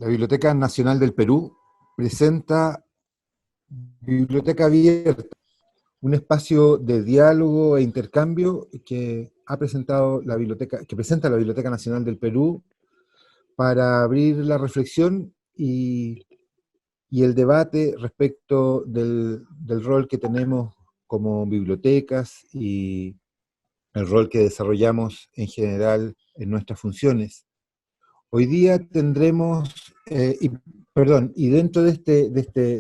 La Biblioteca Nacional del Perú presenta Biblioteca Abierta, un espacio de diálogo e intercambio que presenta la Biblioteca Nacional del Perú para abrir la reflexión y el debate respecto del rol que tenemos como bibliotecas y el rol que desarrollamos en general en nuestras funciones. Hoy día tendremos, y dentro de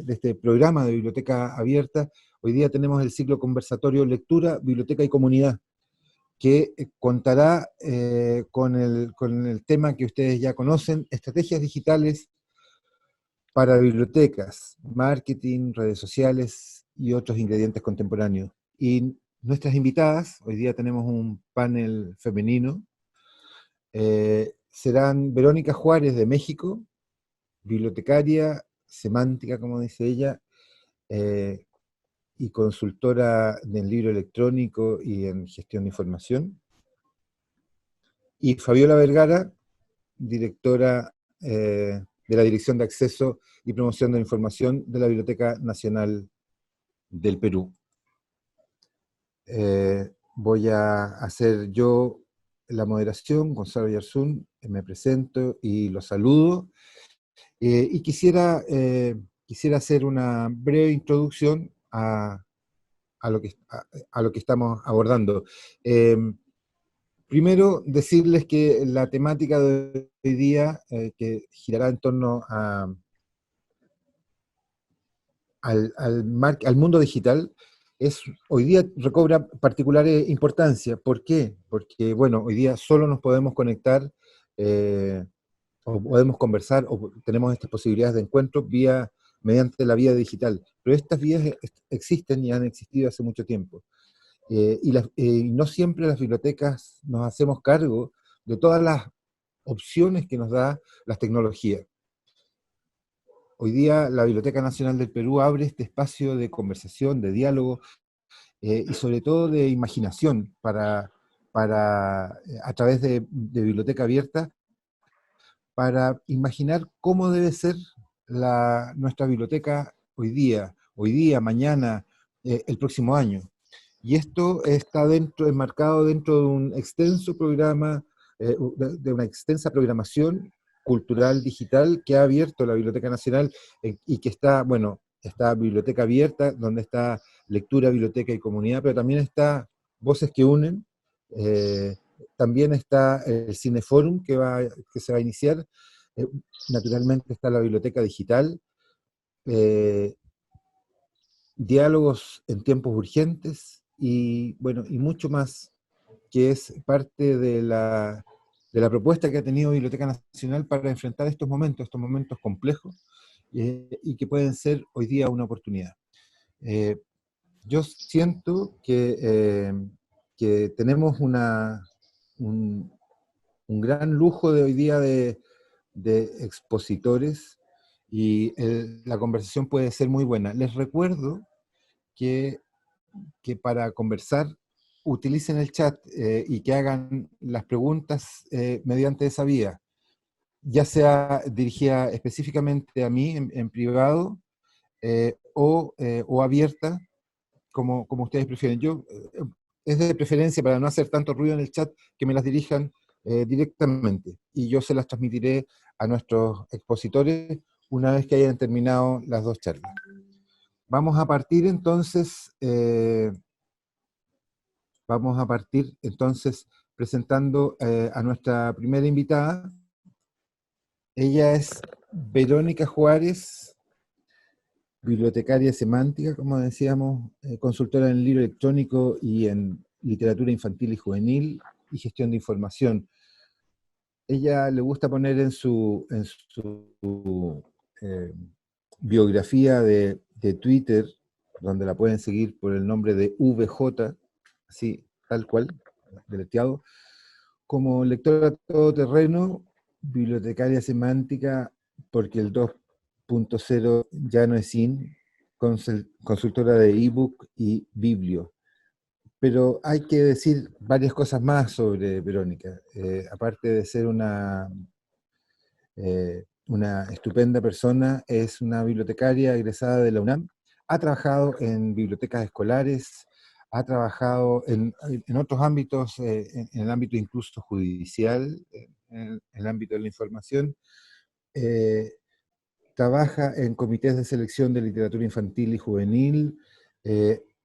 este programa de Biblioteca Abierta, hoy día tenemos el ciclo conversatorio Lectura, Biblioteca y Comunidad, que contará con el tema que ustedes ya conocen, estrategias digitales para bibliotecas, marketing, redes sociales y otros ingredientes contemporáneos. Y nuestras invitadas, hoy día tenemos un panel femenino, serán Verónica Juárez de México, bibliotecaria, semántica, como dice ella, eh, y consultora en libro electrónico y en gestión de información. Y Fabiola Vergara, directora de la Dirección de Acceso y Promoción de la Información de la Biblioteca Nacional del Perú. Voy a hacer yo la moderación, Gonzalo Yarzún, me presento y los saludo. Y quisiera hacer una breve introducción a lo que estamos abordando. Primero, decirles que la temática de hoy día, que girará en torno al mundo digital, hoy día recobra particular importancia. ¿Por qué? Porque, bueno, hoy día solo nos podemos conectar o podemos conversar o tenemos estas posibilidades de encuentro mediante la vía digital. Pero estas vías existen y han existido hace mucho tiempo. Y no siempre las bibliotecas nos hacemos cargo de todas las opciones que nos da las tecnologías. Hoy día la Biblioteca Nacional del Perú abre este espacio de conversación, de diálogo y sobre todo de imaginación a través de Biblioteca Abierta, para imaginar cómo debe ser nuestra biblioteca hoy día, mañana, el próximo año. Y esto está enmarcado dentro de un extenso programa, de una extensa programación cultural digital que ha abierto la Biblioteca Nacional y que está, bueno, está Biblioteca Abierta, donde está lectura, biblioteca y comunidad, pero también está Voces que Unen, eh, también está el Cineforum que se va a iniciar, eh, naturalmente está la Biblioteca Digital, eh, diálogos en tiempos urgentes y, bueno, y mucho más, que es parte de la propuesta que ha tenido Biblioteca Nacional para enfrentar estos momentos complejos, y que pueden ser hoy día una oportunidad. Eh, yo siento que tenemos un, un gran lujo de hoy día de expositores y la conversación puede ser muy buena. Les recuerdo que, que para conversar utilicen el chat y que hagan las preguntas mediante esa vía, ya sea dirigida específicamente a mí en privado o abierta, como ustedes prefieren. Es de preferencia, para no hacer tanto ruido en el chat, que me las dirijan directamente y yo se las transmitiré a nuestros expositores una vez que hayan terminado las dos charlas. Vamos a partir entonces, presentando a nuestra primera invitada. Ella es Verónica Juárez, bibliotecaria semántica, como decíamos, consultora en libro electrónico y en literatura infantil y juvenil y gestión de información. Ella le gusta poner en su eh, biografía de Twitter, donde la pueden seguir por el nombre de VJ, así, tal cual, deleteado, como lectora todoterreno, bibliotecaria semántica, porque el 2.0 ya no es in, consultora de ebook y biblio. Pero hay que decir varias cosas más sobre Verónica. Aparte de ser una una estupenda persona, es una bibliotecaria egresada de la UNAM, ha trabajado en bibliotecas escolares, ha trabajado en otros ámbitos, en el ámbito incluso judicial, en el ámbito de la información. eh, Trabaja en comités de selección de literatura infantil y juvenil,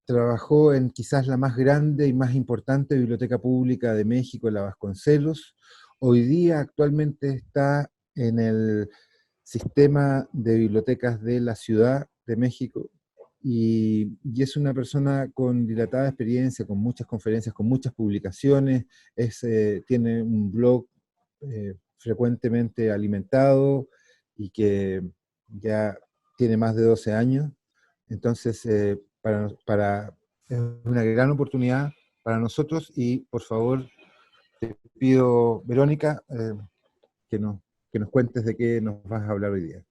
trabajó en quizás la más grande y más importante biblioteca pública de México, la Vasconcelos. Hoy día actualmente está en el sistema de bibliotecas de la Ciudad de México y es una persona con dilatada experiencia, con muchas conferencias, con muchas publicaciones, tiene un blog frecuentemente alimentado y que ya tiene más de 12 años. Entonces, es una gran oportunidad para nosotros y por favor te pido, Verónica, que, nos, que nos cuentes de qué nos vas a hablar hoy día.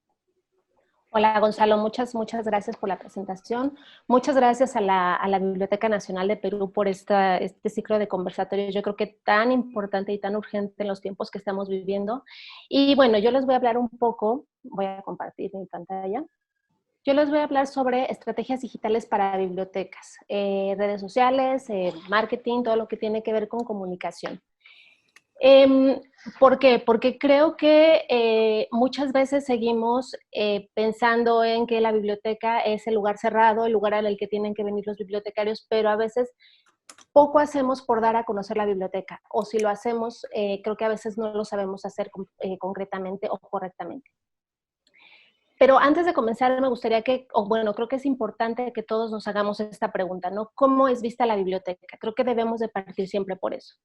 Hola Gonzalo, muchas gracias por la presentación. Muchas gracias a la Biblioteca Nacional de Perú por este ciclo de conversatorios. Yo creo que tan importante y tan urgente en los tiempos que estamos viviendo. Y bueno, yo les voy a hablar un poco, voy a compartir mi pantalla. Yo les voy a hablar sobre estrategias digitales para bibliotecas, redes sociales, marketing, todo lo que tiene que ver con comunicación. ¿Por qué? Porque creo que muchas veces seguimos pensando en que la biblioteca es el lugar cerrado, el lugar al que tienen que venir los bibliotecarios, pero a veces poco hacemos por dar a conocer la biblioteca, o si lo hacemos, creo que a veces no lo sabemos hacer concretamente o correctamente. Pero antes de comenzar, me gustaría bueno, creo que es importante que todos nos hagamos esta pregunta, ¿no? ¿Cómo es vista la biblioteca? Creo que debemos de partir siempre por eso.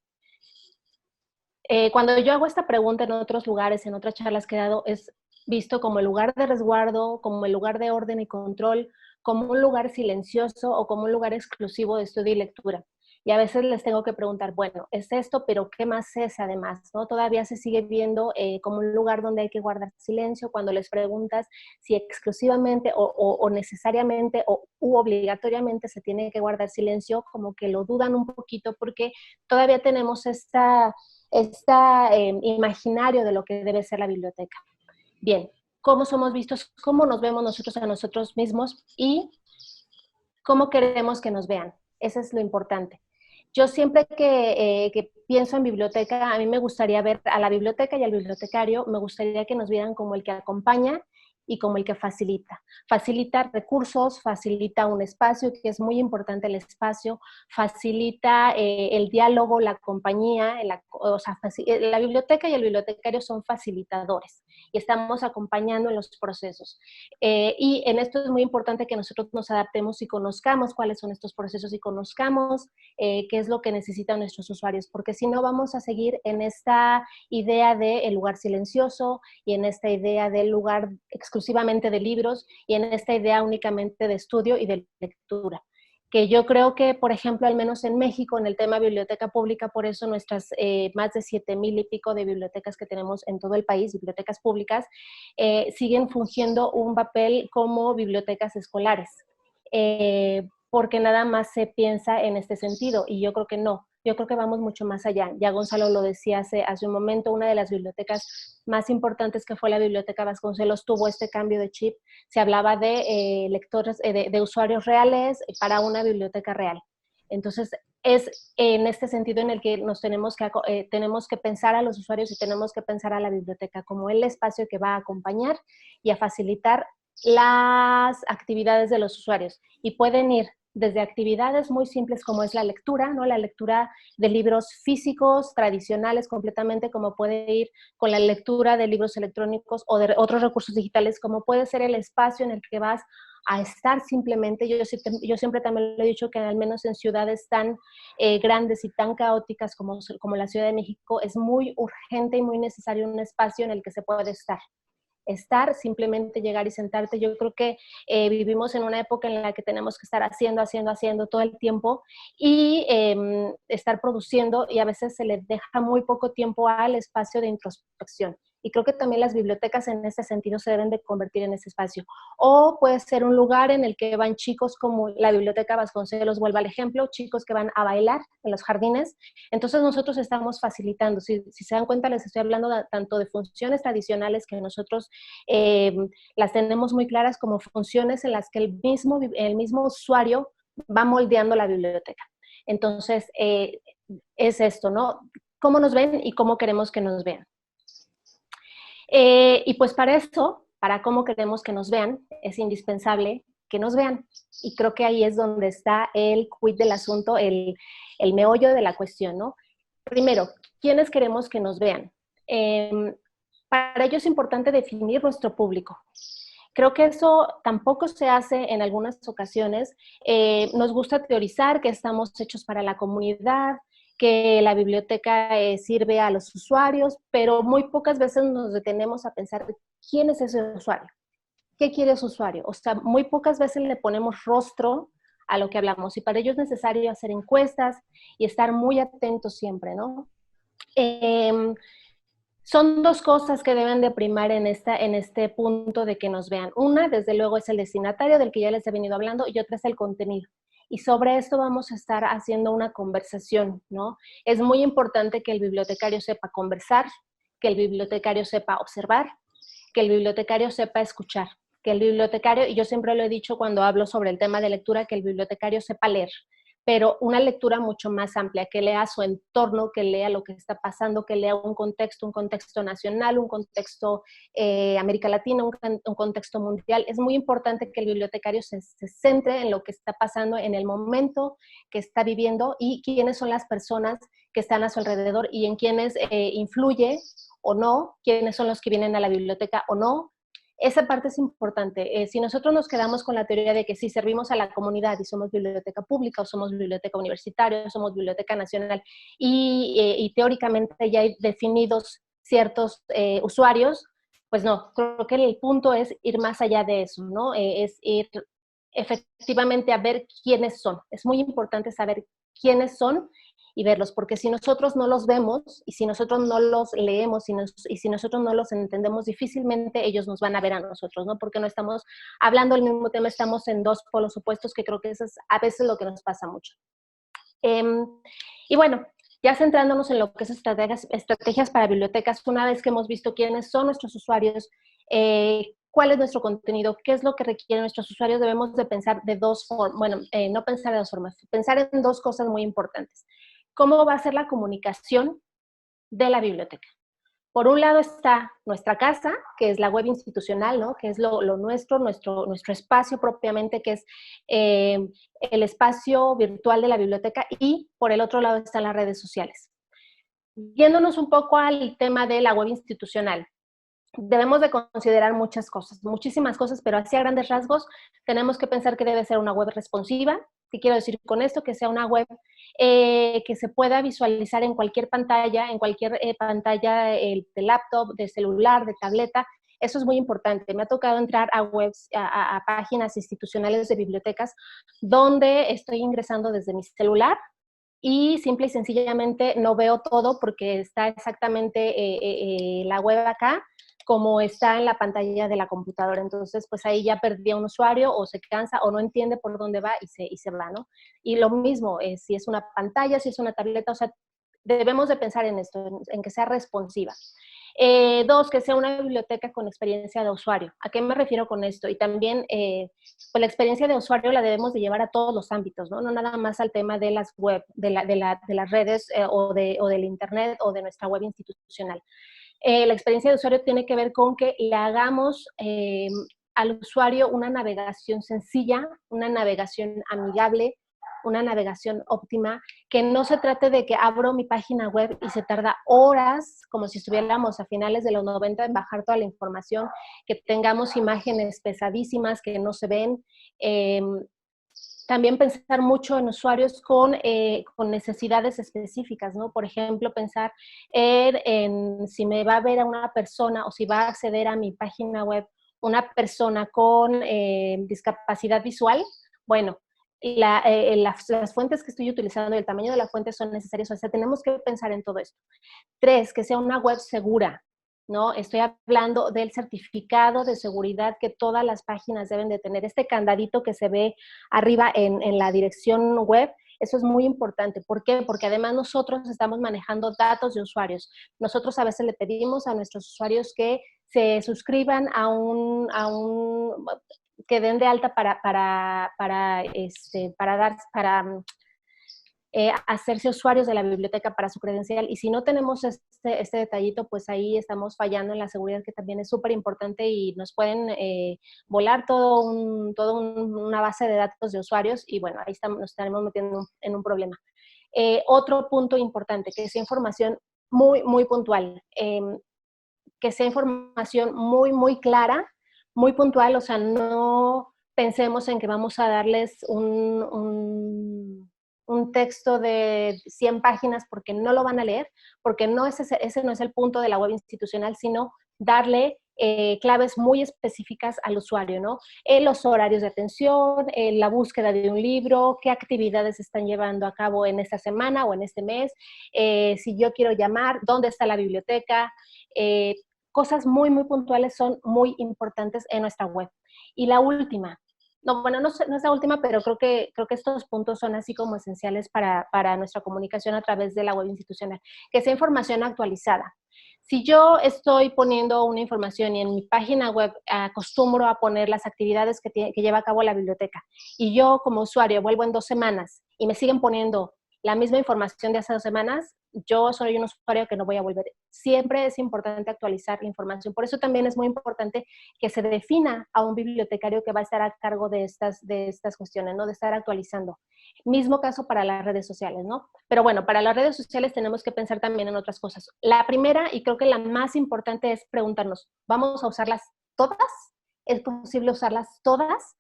Cuando yo hago esta pregunta en otros lugares, en otras charlas que he dado, es visto como el lugar de resguardo, como el lugar de orden y control, como un lugar silencioso o como un lugar exclusivo de estudio y lectura. Y a veces les tengo que preguntar, bueno, es esto, pero ¿qué más es además? ¿No? Todavía se sigue viendo como un lugar donde hay que guardar silencio cuando les preguntas si exclusivamente o necesariamente o obligatoriamente se tiene que guardar silencio, como que lo dudan un poquito porque todavía tenemos imaginario de lo que debe ser la biblioteca. Bien, ¿cómo somos vistos? ¿Cómo nos vemos nosotros a nosotros mismos? Y ¿cómo queremos que nos vean? Eso es lo importante. Yo siempre que pienso en biblioteca, a mí me gustaría ver a la biblioteca y al bibliotecario, me gustaría que nos vieran como el que acompaña y como el que facilita. Facilita recursos, facilita un espacio, que es muy importante el espacio, facilita el diálogo, la compañía, o sea, la biblioteca y el bibliotecario son facilitadores y estamos acompañando en los procesos. Y en esto es muy importante que nosotros nos adaptemos y conozcamos cuáles son estos procesos y conozcamos qué es lo que necesitan nuestros usuarios, porque si no vamos a seguir en esta idea del lugar silencioso y en esta idea del lugar exclusivamente de libros y en esta idea únicamente de estudio y de lectura. Que yo creo que, por ejemplo, al menos en México, en el tema biblioteca pública, por eso nuestras más de 7,000 y pico de bibliotecas que tenemos en todo el país, bibliotecas públicas, siguen fungiendo un papel como bibliotecas escolares. Porque nada más se piensa en este sentido, y yo creo que no. Yo creo que vamos mucho más allá. Ya Gonzalo lo decía hace un momento, una de las bibliotecas más importantes que fue la Biblioteca Vasconcelos tuvo este cambio de chip. Se hablaba de lectores, de usuarios reales para una biblioteca real. Entonces, es en este sentido en el que tenemos que pensar a los usuarios y tenemos que pensar a la biblioteca como el espacio que va a acompañar y a facilitar las actividades de los usuarios. Y pueden ir desde actividades muy simples como es la lectura, ¿no? La lectura de libros físicos, tradicionales completamente, como puede ir con la lectura de libros electrónicos o de otros recursos digitales, como puede ser el espacio en el que vas a estar simplemente. Yo siempre también lo he dicho que al menos en ciudades tan grandes y tan caóticas como la Ciudad de México, es muy urgente y muy necesario un espacio en el que se puede estar, simplemente llegar y sentarte. Yo creo que vivimos en una época en la que tenemos que estar haciendo todo el tiempo y estar produciendo, y a veces se le deja muy poco tiempo al espacio de introspección. Y creo que también las bibliotecas en ese sentido se deben de convertir en ese espacio. O puede ser un lugar en el que van chicos como la Biblioteca Vasconcelos, vuelve al ejemplo, chicos que van a bailar en los jardines. Entonces nosotros estamos facilitando. Si se dan cuenta, les estoy hablando tanto de funciones tradicionales que nosotros las tenemos muy claras, como funciones en las que el mismo usuario va moldeando la biblioteca. Entonces, es esto, ¿no? ¿Cómo nos ven y cómo queremos que nos vean? Y pues para esto, para cómo queremos que nos vean, es indispensable que nos vean. Y creo que ahí es donde está el quid del asunto, el meollo de la cuestión, ¿no? Primero, ¿quiénes queremos que nos vean? Para ello es importante definir nuestro público. Creo que eso tampoco se hace en algunas ocasiones. Nos gusta teorizar que estamos hechos para la comunidad, que la biblioteca sirve a los usuarios, pero muy pocas veces nos detenemos a pensar quién es ese usuario, qué quiere ese usuario. O sea, muy pocas veces le ponemos rostro a lo que hablamos y para ello es necesario hacer encuestas y estar muy atentos siempre, ¿no? Son dos cosas que deben de primar en este punto de que nos vean. Una, desde luego, es el destinatario del que ya les he venido hablando y otra es el contenido. Y sobre esto vamos a estar haciendo una conversación, ¿no? Es muy importante que el bibliotecario sepa conversar, que el bibliotecario sepa observar, que el bibliotecario sepa escuchar, que el bibliotecario, y yo siempre lo he dicho cuando hablo sobre el tema de lectura, que el bibliotecario sepa leer, pero una lectura mucho más amplia, que lea su entorno, que lea lo que está pasando, que lea un contexto nacional, un contexto América Latina, un contexto mundial. Es muy importante que el bibliotecario se centre en lo que está pasando en el momento que está viviendo y quiénes son las personas que están a su alrededor y en quiénes influye o no, quiénes son los que vienen a la biblioteca o no. Esa parte es importante. Si nosotros nos quedamos con la teoría de que sí servimos a la comunidad y somos biblioteca pública o somos biblioteca universitaria o somos biblioteca nacional y teóricamente ya hay definidos ciertos usuarios, pues no, creo que el punto es ir más allá de eso, ¿no? Es ir efectivamente a ver quiénes son. Es muy importante saber quiénes son y verlos, porque si nosotros no los vemos y si nosotros no los leemos y si nosotros no los entendemos, difícilmente ellos nos van a ver a nosotros, ¿no? Porque no estamos hablando del mismo tema, estamos en dos polos opuestos, que creo que eso es a veces lo que nos pasa mucho. Y bueno, ya centrándonos en lo que es estrategias para bibliotecas, una vez que hemos visto quiénes son nuestros usuarios, cuál es nuestro contenido, qué es lo que requieren nuestros usuarios, debemos de pensar de dos formas, bueno, no pensar de dos formas, pensar en dos cosas muy importantes. ¿Cómo va a ser la comunicación de la biblioteca? Por un lado está nuestra casa, que es la web institucional, ¿no? Que es lo nuestro espacio propiamente, que es el espacio virtual de la biblioteca, y por el otro lado están las redes sociales. Yéndonos un poco al tema de la web institucional, debemos de considerar muchas cosas, muchísimas cosas, pero así a grandes rasgos tenemos que pensar que debe ser una web responsiva. ¿Qué quiero decir con esto? Que sea una web que se pueda visualizar en cualquier pantalla, de laptop, de celular, de tableta. Eso es muy importante. Me ha tocado entrar a webs, a páginas institucionales de bibliotecas donde estoy ingresando desde mi celular y simple y sencillamente no veo todo porque está exactamente la web acá como está en la pantalla de la computadora. Entonces, pues ahí ya perdí a un usuario o se cansa o no entiende por dónde va y se va, ¿no? Y lo mismo, si es una pantalla, si es una tableta, o sea, debemos de pensar en esto, en que sea responsiva. Dos, que sea una biblioteca con experiencia de usuario. ¿A qué me refiero con esto? Y también, pues la experiencia de usuario la debemos de llevar a todos los ámbitos, ¿no? No nada más al tema de las web, de las redes o del internet o de nuestra web institucional. La experiencia de usuario tiene que ver con que le hagamos al usuario una navegación sencilla, una navegación amigable, una navegación óptima, que no se trate de que abro mi página web y se tarda horas, como si estuviéramos a finales de los 90 en bajar toda la información, que tengamos imágenes pesadísimas que no se ven. También pensar mucho en usuarios con necesidades específicas, ¿no? Por ejemplo, pensar en si me va a ver a una persona o si va a acceder a mi página web una persona con discapacidad visual. Bueno, las fuentes que estoy utilizando y el tamaño de la fuente son necesarios. O sea, tenemos que pensar en todo esto. Tres, que sea una web segura. ¿no? Estoy hablando del certificado de seguridad que todas las páginas deben de tener. Este candadito que se ve arriba en la dirección web, eso es muy importante. ¿Por qué? Porque además nosotros estamos manejando datos de usuarios. Nosotros a veces le pedimos a nuestros usuarios que se suscriban que den de alta para hacerse usuarios de la biblioteca para su credencial. Y si no tenemos este detallito, pues ahí estamos fallando en la seguridad, que también es súper importante, y nos pueden volar una base de datos de usuarios, y bueno, ahí nos estaremos metiendo en un problema. Otro punto importante, que sea información muy, muy puntual, que sea información muy, muy clara, muy puntual, o sea, no pensemos en que vamos a darles un texto de 100 páginas porque no lo van a leer, porque no es ese no es el punto de la web institucional, sino darle claves muy específicas al usuario, ¿no? Los horarios de atención, la búsqueda de un libro, qué actividades están llevando a cabo en esta semana o en este mes, si yo quiero llamar, dónde está la biblioteca, cosas muy, muy puntuales son muy importantes en nuestra web. Y la última, no, bueno, no es la última, pero creo que estos puntos son así como esenciales para nuestra comunicación a través de la web institucional, que sea información actualizada. Si yo estoy poniendo una información y en mi página web acostumbro a poner las actividades que lleva a cabo la biblioteca, y yo como usuario vuelvo en 2 semanas y me siguen poniendo la misma información de hace 2 semanas, yo soy un usuario que no voy a volver. Siempre es importante actualizar la información. Por eso también es muy importante que se defina a un bibliotecario que va a estar a cargo de estas cuestiones, ¿no? De estar actualizando. Mismo caso para las redes sociales, ¿no? Pero bueno, para las redes sociales tenemos que pensar también en otras cosas. La primera, y creo que la más importante, es preguntarnos, ¿vamos a usarlas todas? ¿Es posible usarlas todas?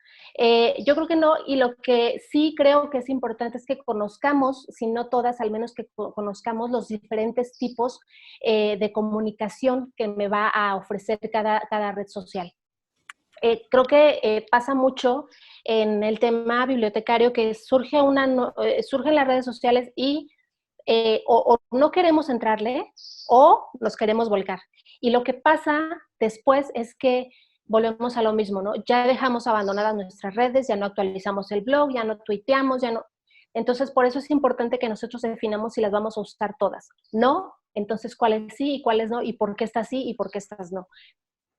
Yo creo que no, y lo que sí creo que es importante es que conozcamos, si no todas, al menos que conozcamos los diferentes tipos de comunicación que me va a ofrecer cada red social. Creo que pasa mucho en el tema bibliotecario que surgen las redes sociales y o no queremos entrarle o nos queremos volcar. Y lo que pasa después es que volvemos a lo mismo, ¿no? Ya dejamos abandonadas nuestras redes, ya no actualizamos el blog, ya no tuiteamos, ya no. Entonces, por eso es importante que nosotros definamos si las vamos a usar todas. ¿No? Entonces, ¿cuáles sí y cuáles no? ¿Y por qué estas sí y por qué estas no?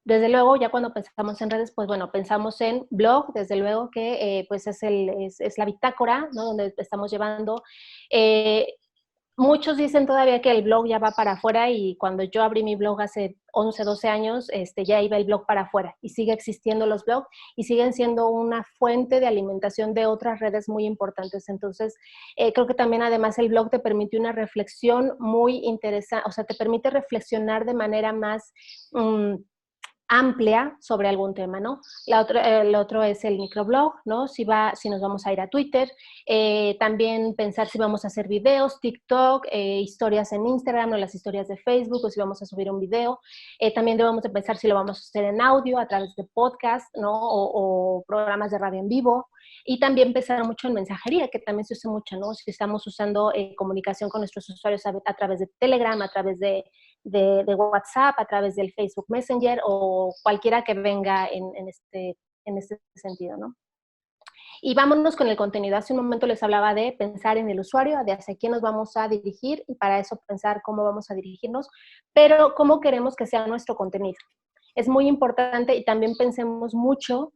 Desde luego, ya cuando pensamos en redes, pues bueno, pensamos en blog, desde luego que pues es la bitácora, ¿no? Donde estamos llevando. Muchos dicen todavía que el blog ya va para afuera, y cuando yo abrí mi blog hace 11, 12 años, ya iba el blog para afuera, y sigue existiendo los blogs y siguen siendo una fuente de alimentación de otras redes muy importantes. Entonces, creo que también además el blog te permite una reflexión muy interesante, o sea, te permite reflexionar de manera más amplia sobre algún tema, ¿no? El otro es el microblog, ¿no? Si nos vamos a ir a Twitter, también pensar si vamos a hacer videos, TikTok, historias en Instagram o las historias de Facebook, o si vamos a subir un video. También debemos de pensar si lo vamos a hacer en audio a través de podcast, ¿no? O programas de radio en vivo. Y también pensar mucho en mensajería, que también se usa mucho, ¿no? Si estamos usando comunicación con nuestros usuarios a través de Telegram, a través de WhatsApp, a través del Facebook Messenger o cualquiera que venga en este sentido, ¿no? Y vámonos con el contenido. Hace un momento les hablaba de pensar en el usuario, de hacia quién nos vamos a dirigir, y para eso pensar cómo vamos a dirigirnos, pero cómo queremos que sea nuestro contenido. Es muy importante, y también pensemos mucho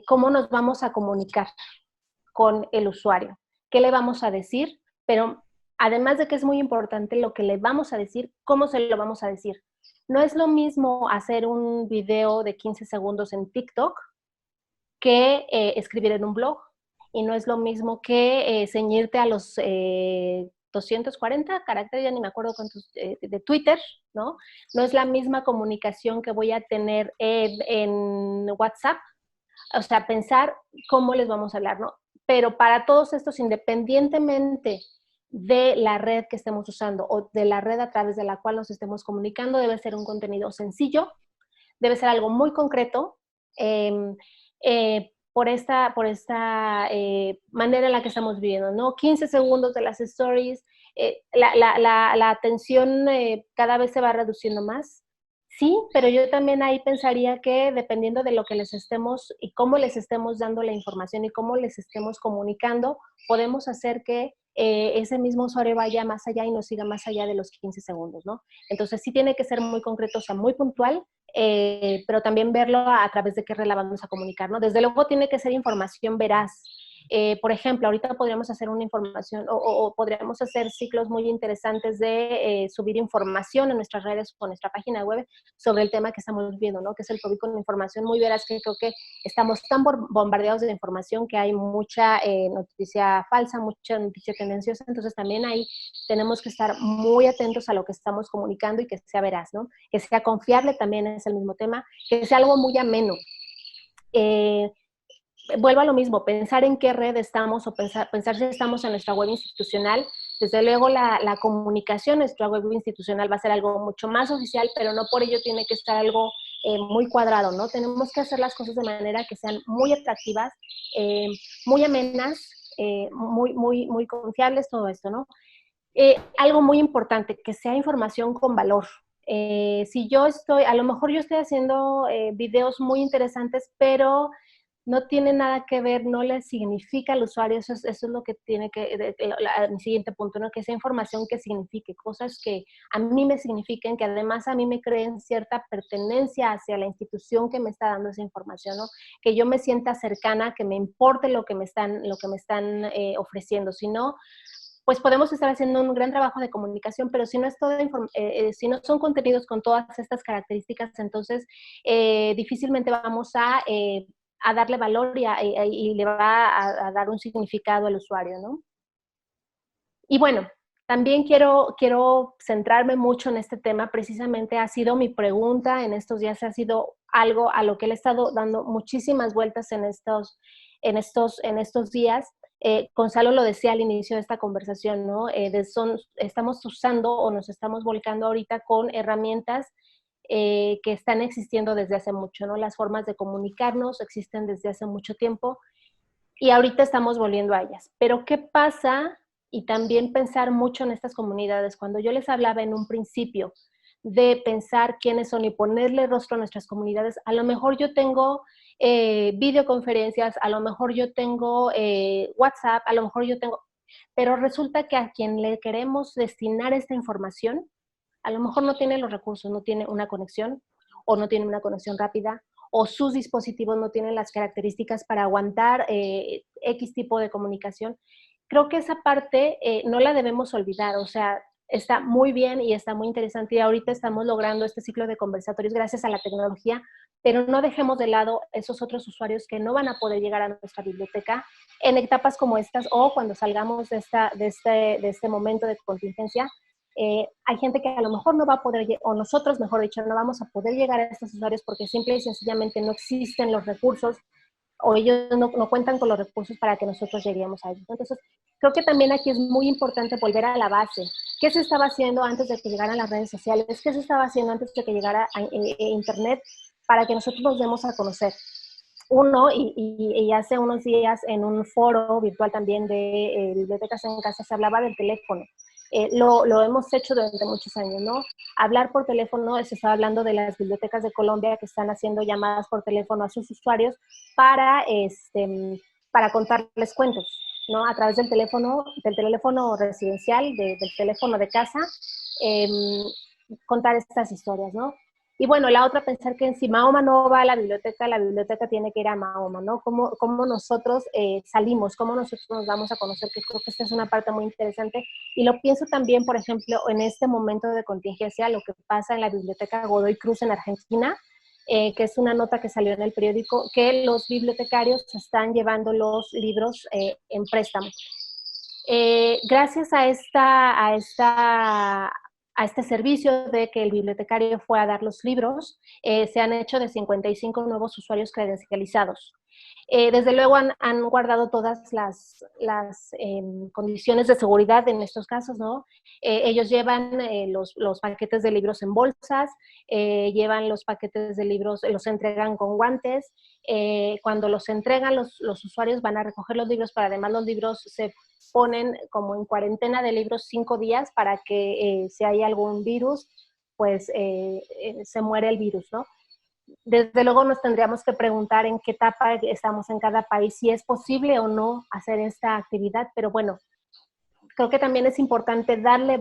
cómo nos vamos a comunicar con el usuario, qué le vamos a decir, pero además de que es muy importante lo que le vamos a decir, cómo se lo vamos a decir. No es lo mismo hacer un video de 15 segundos en TikTok que escribir en un blog. Y no es lo mismo que ceñirte a los 240 caracteres, ya ni me acuerdo cuántos, de Twitter, ¿no? No es la misma comunicación que voy a tener en WhatsApp. O sea, pensar cómo les vamos a hablar, ¿no? Pero para todos estos, independientemente de la red que estemos usando o de la red a través de la cual nos estemos comunicando, debe ser un contenido sencillo, debe ser algo muy concreto, por esta manera en la que estamos viviendo, ¿no? 15 segundos de las stories, la atención cada vez se va reduciendo más. Sí, pero yo también ahí pensaría que dependiendo de lo que les estemos y cómo les estemos dando la información y cómo les estemos comunicando, podemos hacer que ese mismo usuario vaya más allá y nos siga más allá de los 15 segundos, ¿no? Entonces sí tiene que ser muy concreto, o sea, muy puntual, pero también verlo a través de qué red la vamos a comunicar, ¿no? Desde luego tiene que ser información veraz. Por ejemplo, ahorita podríamos hacer una información o podríamos hacer ciclos muy interesantes de subir información en nuestras redes o en nuestra página web sobre el tema que estamos viendo, ¿no? Que es el COVID con información muy veraz, que creo que estamos tan bombardeados de información que hay mucha noticia falsa, mucha noticia tendenciosa, entonces también ahí tenemos que estar muy atentos a lo que estamos comunicando y que sea veraz, ¿no? Que sea confiable también es el mismo tema, que sea algo muy ameno. Vuelvo a lo mismo, pensar en qué red estamos o pensar si estamos en nuestra web institucional. Desde luego la comunicación en nuestra web institucional va a ser algo mucho más oficial, pero no por ello tiene que estar algo muy cuadrado, ¿no? Tenemos que hacer las cosas de manera que sean muy atractivas, muy amenas, muy confiables, todo esto, ¿no? Algo muy importante, que sea información con valor. Si yo estoy, a lo mejor yo estoy haciendo videos muy interesantes, pero no tiene nada que ver, no le significa al usuario, eso es lo que tiene que, mi siguiente punto, ¿no? Que sea información que signifique, cosas que a mí me signifiquen, que además a mí me creen cierta pertenencia hacia la institución que me está dando esa información, ¿no? Que yo me sienta cercana, que me importe lo que me están ofreciendo, si no, pues podemos estar haciendo un gran trabajo de comunicación, pero si no, es todo si no son contenidos con todas estas características, entonces difícilmente vamos a darle valor y le va a dar un significado al usuario, ¿no? Y bueno, también quiero centrarme mucho en este tema, precisamente ha sido mi pregunta en estos días, ha sido algo a lo que le he estado dando muchísimas vueltas en estos días. Gonzalo lo decía al inicio de esta conversación, ¿no? Estamos usando o nos estamos volcando ahorita con herramientas que están existiendo desde hace mucho, ¿no? Las formas de comunicarnos existen desde hace mucho tiempo y ahorita estamos volviendo a ellas. Pero ¿qué pasa? Y también pensar mucho en estas comunidades. Cuando yo les hablaba en un principio de pensar quiénes son y ponerle rostro a nuestras comunidades, a lo mejor yo tengo videoconferencias, a lo mejor yo tengo WhatsApp, a lo mejor yo tengo, pero resulta que a quien le queremos destinar esta información, a lo mejor no tiene los recursos, no tiene una conexión o no tiene una conexión rápida o sus dispositivos no tienen las características para aguantar X tipo de comunicación. Creo que esa parte no la debemos olvidar, o sea, está muy bien y está muy interesante y ahorita estamos logrando este ciclo de conversatorios gracias a la tecnología, pero no dejemos de lado esos otros usuarios que no van a poder llegar a nuestra biblioteca en etapas como estas o cuando salgamos de este momento de contingencia. Hay gente que a lo mejor no va a poder, o nosotros, mejor dicho, no vamos a poder llegar a estos usuarios porque simple y sencillamente no existen los recursos o ellos no cuentan con los recursos para que nosotros lleguemos a ellos. Entonces, creo que también aquí es muy importante volver a la base. ¿Qué se estaba haciendo antes de que llegaran las redes sociales? ¿Qué se estaba haciendo antes de que llegara a Internet para que nosotros nos demos a conocer? Uno, y hace unos días en un foro virtual también de Bibliotecas en Casa se hablaba del teléfono. Lo hemos hecho durante muchos años, ¿no? Hablar por teléfono, se está hablando de las bibliotecas de Colombia que están haciendo llamadas por teléfono a sus usuarios para contarles cuentos, ¿no? A través del teléfono residencial, del teléfono de casa, eh, contar estas historias, ¿no? Y bueno, la otra, pensar que si Mahoma no va a la biblioteca tiene que ir a Mahoma, ¿no? Cómo nosotros salimos, cómo nosotros nos damos a conocer, que creo que esta es una parte muy interesante. Y lo pienso también, por ejemplo, en este momento de contingencia, lo que pasa en la Biblioteca Godoy Cruz en Argentina, que es una nota que salió en el periódico, que los bibliotecarios están llevando los libros en préstamo. Gracias a este servicio de que el bibliotecario fue a dar los libros, se han hecho de 55 nuevos usuarios credencializados. Desde luego han guardado todas las condiciones de seguridad en estos casos, ¿no? Ellos llevan los paquetes de libros en bolsas, llevan los paquetes de libros, los entregan con guantes. Cuando los entregan, los usuarios van a recoger los libros, pero además los libros se ponen como en cuarentena de libros 5 días para que si hay algún virus pues se muere el virus, ¿no? Desde luego nos tendríamos que preguntar en qué etapa estamos en cada país, si es posible o no hacer esta actividad, pero bueno, creo que también es importante darle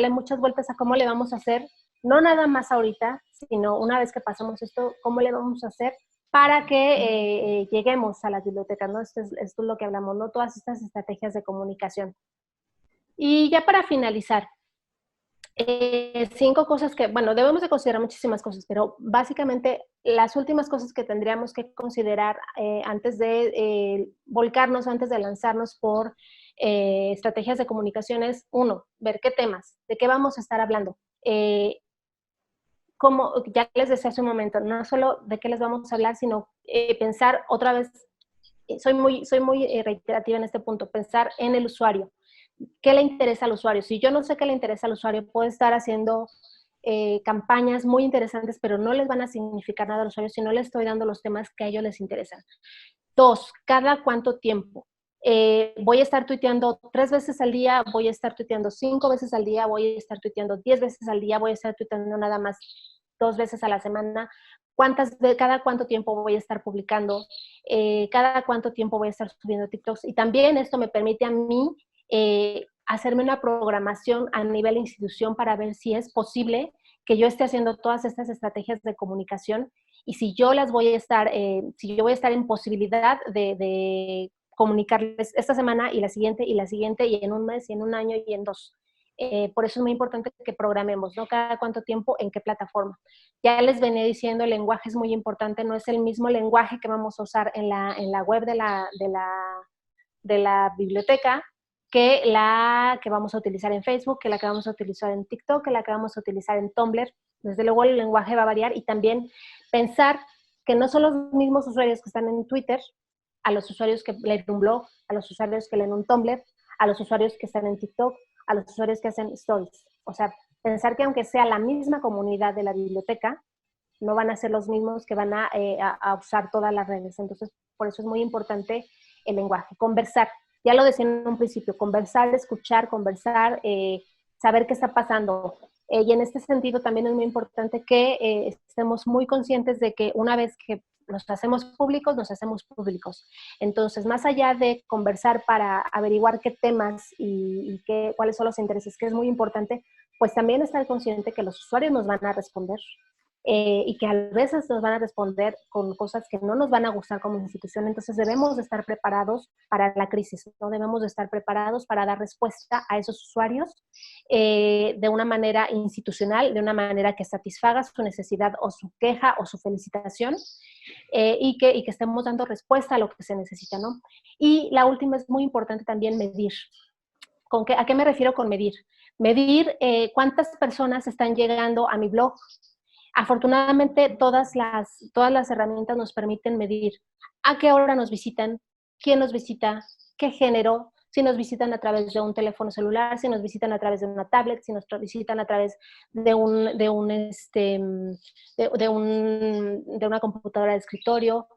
muchas vueltas a cómo le vamos a hacer, no nada más ahorita, sino una vez que pasemos esto, cómo le vamos a hacer para que lleguemos a las bibliotecas, ¿no? Esto es lo que hablamos, ¿no? Todas estas estrategias de comunicación. Y ya para finalizar, 5 cosas que, bueno, debemos de considerar muchísimas cosas, pero básicamente las últimas cosas que tendríamos que considerar antes de volcarnos, antes de lanzarnos por estrategias de comunicación es, uno, ver qué temas, de qué vamos a estar hablando. Como ya les decía hace un momento, no solo de qué les vamos a hablar, sino pensar otra vez, soy muy reiterativa en este punto, pensar en el usuario. ¿Qué le interesa al usuario? Si yo no sé qué le interesa al usuario, puedo estar haciendo campañas muy interesantes, pero no les van a significar nada al usuario si no le estoy dando los temas que a ellos les interesan. 2, ¿cada cuánto tiempo? Voy a estar tuiteando 3 veces al día, voy a estar tuiteando 5 veces al día, voy a estar tuiteando 10 veces al día, voy a estar tuiteando nada más 2 veces a la semana. Cada cuánto tiempo voy a estar publicando, cada cuánto tiempo voy a estar subiendo TikToks. Y también esto me permite a mí hacerme una programación a nivel de institución para ver si es posible que yo esté haciendo todas estas estrategias de comunicación y si yo las voy a estar, si yo voy a estar en posibilidad de comunicarles esta semana y la siguiente y en un mes y en un año y en 2. Por eso es muy importante que programemos, ¿no? Cada cuánto tiempo, en qué plataforma. Ya les venía diciendo, el lenguaje es muy importante, no es el mismo lenguaje que vamos a usar en la web de la biblioteca que la que vamos a utilizar en Facebook, que la que vamos a utilizar en TikTok, que la que vamos a utilizar en Tumblr. Desde luego el lenguaje va a variar y también pensar que no son los mismos usuarios que están en Twitter, a los usuarios que leen un blog, a los usuarios que leen un Tumblr, a los usuarios que están en TikTok, a los usuarios que hacen stories. O sea, pensar que aunque sea la misma comunidad de la biblioteca, no van a ser los mismos que van a usar todas las redes. Entonces, por eso es muy importante el lenguaje. Conversar, ya lo decía en un principio, conversar, escuchar, conversar, saber qué está pasando. Y en este sentido también es muy importante que estemos muy conscientes de que una vez que nos hacemos públicos, nos hacemos públicos. Entonces, más allá de conversar para averiguar qué temas y cuáles son los intereses, que es muy importante, pues también estar consciente que los usuarios nos van a responder, y que a veces nos van a responder con cosas que no nos van a gustar como institución. Entonces debemos de estar preparados para la crisis, ¿no? Debemos de estar preparados para dar respuesta a esos usuarios de una manera institucional, de una manera que satisfaga su necesidad o su queja o su felicitación, y que estemos dando respuesta a lo que se necesita, ¿no? Y la última es muy importante también medir. ¿A qué me refiero con medir? Medir cuántas personas están llegando a mi blog. Afortunadamente, todas las herramientas nos permiten medir a qué hora nos visitan, quién nos visita, qué género, si nos visitan a través de un teléfono celular, si nos visitan a través de una tablet, si nos visitan a través de una computadora de escritorio,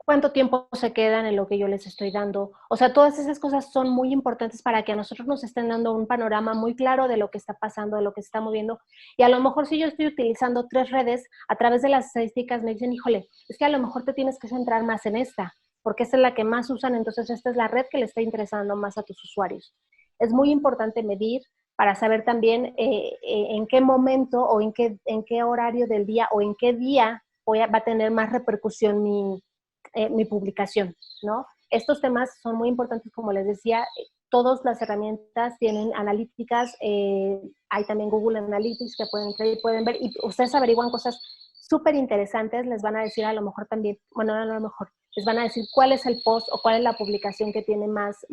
cuánto tiempo se quedan en lo que yo les estoy dando. O sea, todas esas cosas son muy importantes para que a nosotros nos estén dando un panorama muy claro de lo que está pasando, de lo que se está moviendo. Y a lo mejor si yo estoy utilizando 3 redes, a través de las estadísticas me dicen, híjole, es que a lo mejor te tienes que centrar más en esta, porque esta es la que más usan, entonces esta es la red que le está interesando más a tus usuarios. Es muy importante medir para saber también en qué momento o en qué horario del día o en qué día va a tener más repercusión mi publicación, ¿no? Estos temas son muy importantes, como les decía, todas las herramientas tienen analíticas, hay también Google Analytics que pueden entrar y pueden ver, y ustedes averiguan cosas súper interesantes, les van a decir a lo mejor también, bueno, no a lo mejor, les van a decir cuál es el post o cuál es la publicación que tiene más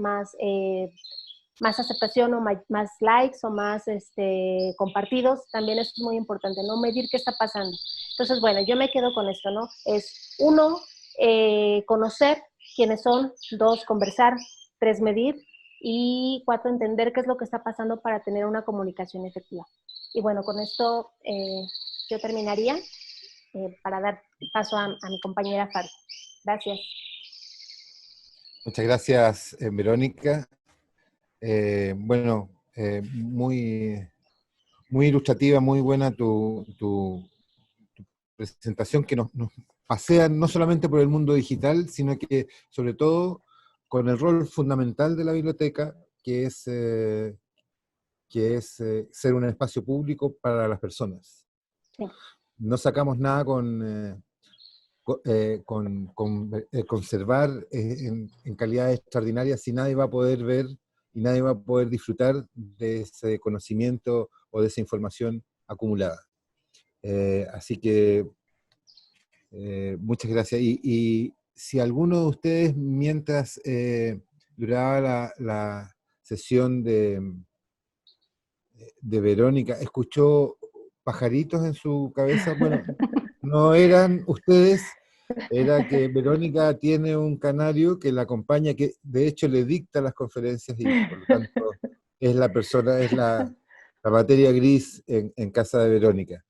aceptación o más likes o más compartidos, también eso es muy importante, ¿no? Medir qué está pasando. Entonces, bueno, yo me quedo con esto, ¿no? Es 1, conocer quiénes son, 2, conversar, 3, medir y 4, entender qué es lo que está pasando para tener una comunicación efectiva. Y bueno, con esto yo terminaría para dar paso a mi compañera Faro. Gracias. Muchas gracias, Verónica. Bueno, muy, muy ilustrativa, muy buena tu presentación que nos pasea no solamente por el mundo digital, sino que sobre todo con el rol fundamental de la biblioteca, que es ser un espacio público para las personas. Sí. No sacamos nada con conservar en calidad extraordinaria si nadie va a poder ver y nadie va a poder disfrutar de ese conocimiento o de esa información acumulada. Así que muchas gracias. Y si alguno de ustedes, mientras duraba la sesión de Verónica, escuchó pajaritos en su cabeza, bueno, no eran ustedes, era que Verónica tiene un canario que la acompaña, que de hecho le dicta las conferencias y por lo tanto es la persona, es la materia gris en casa de Verónica.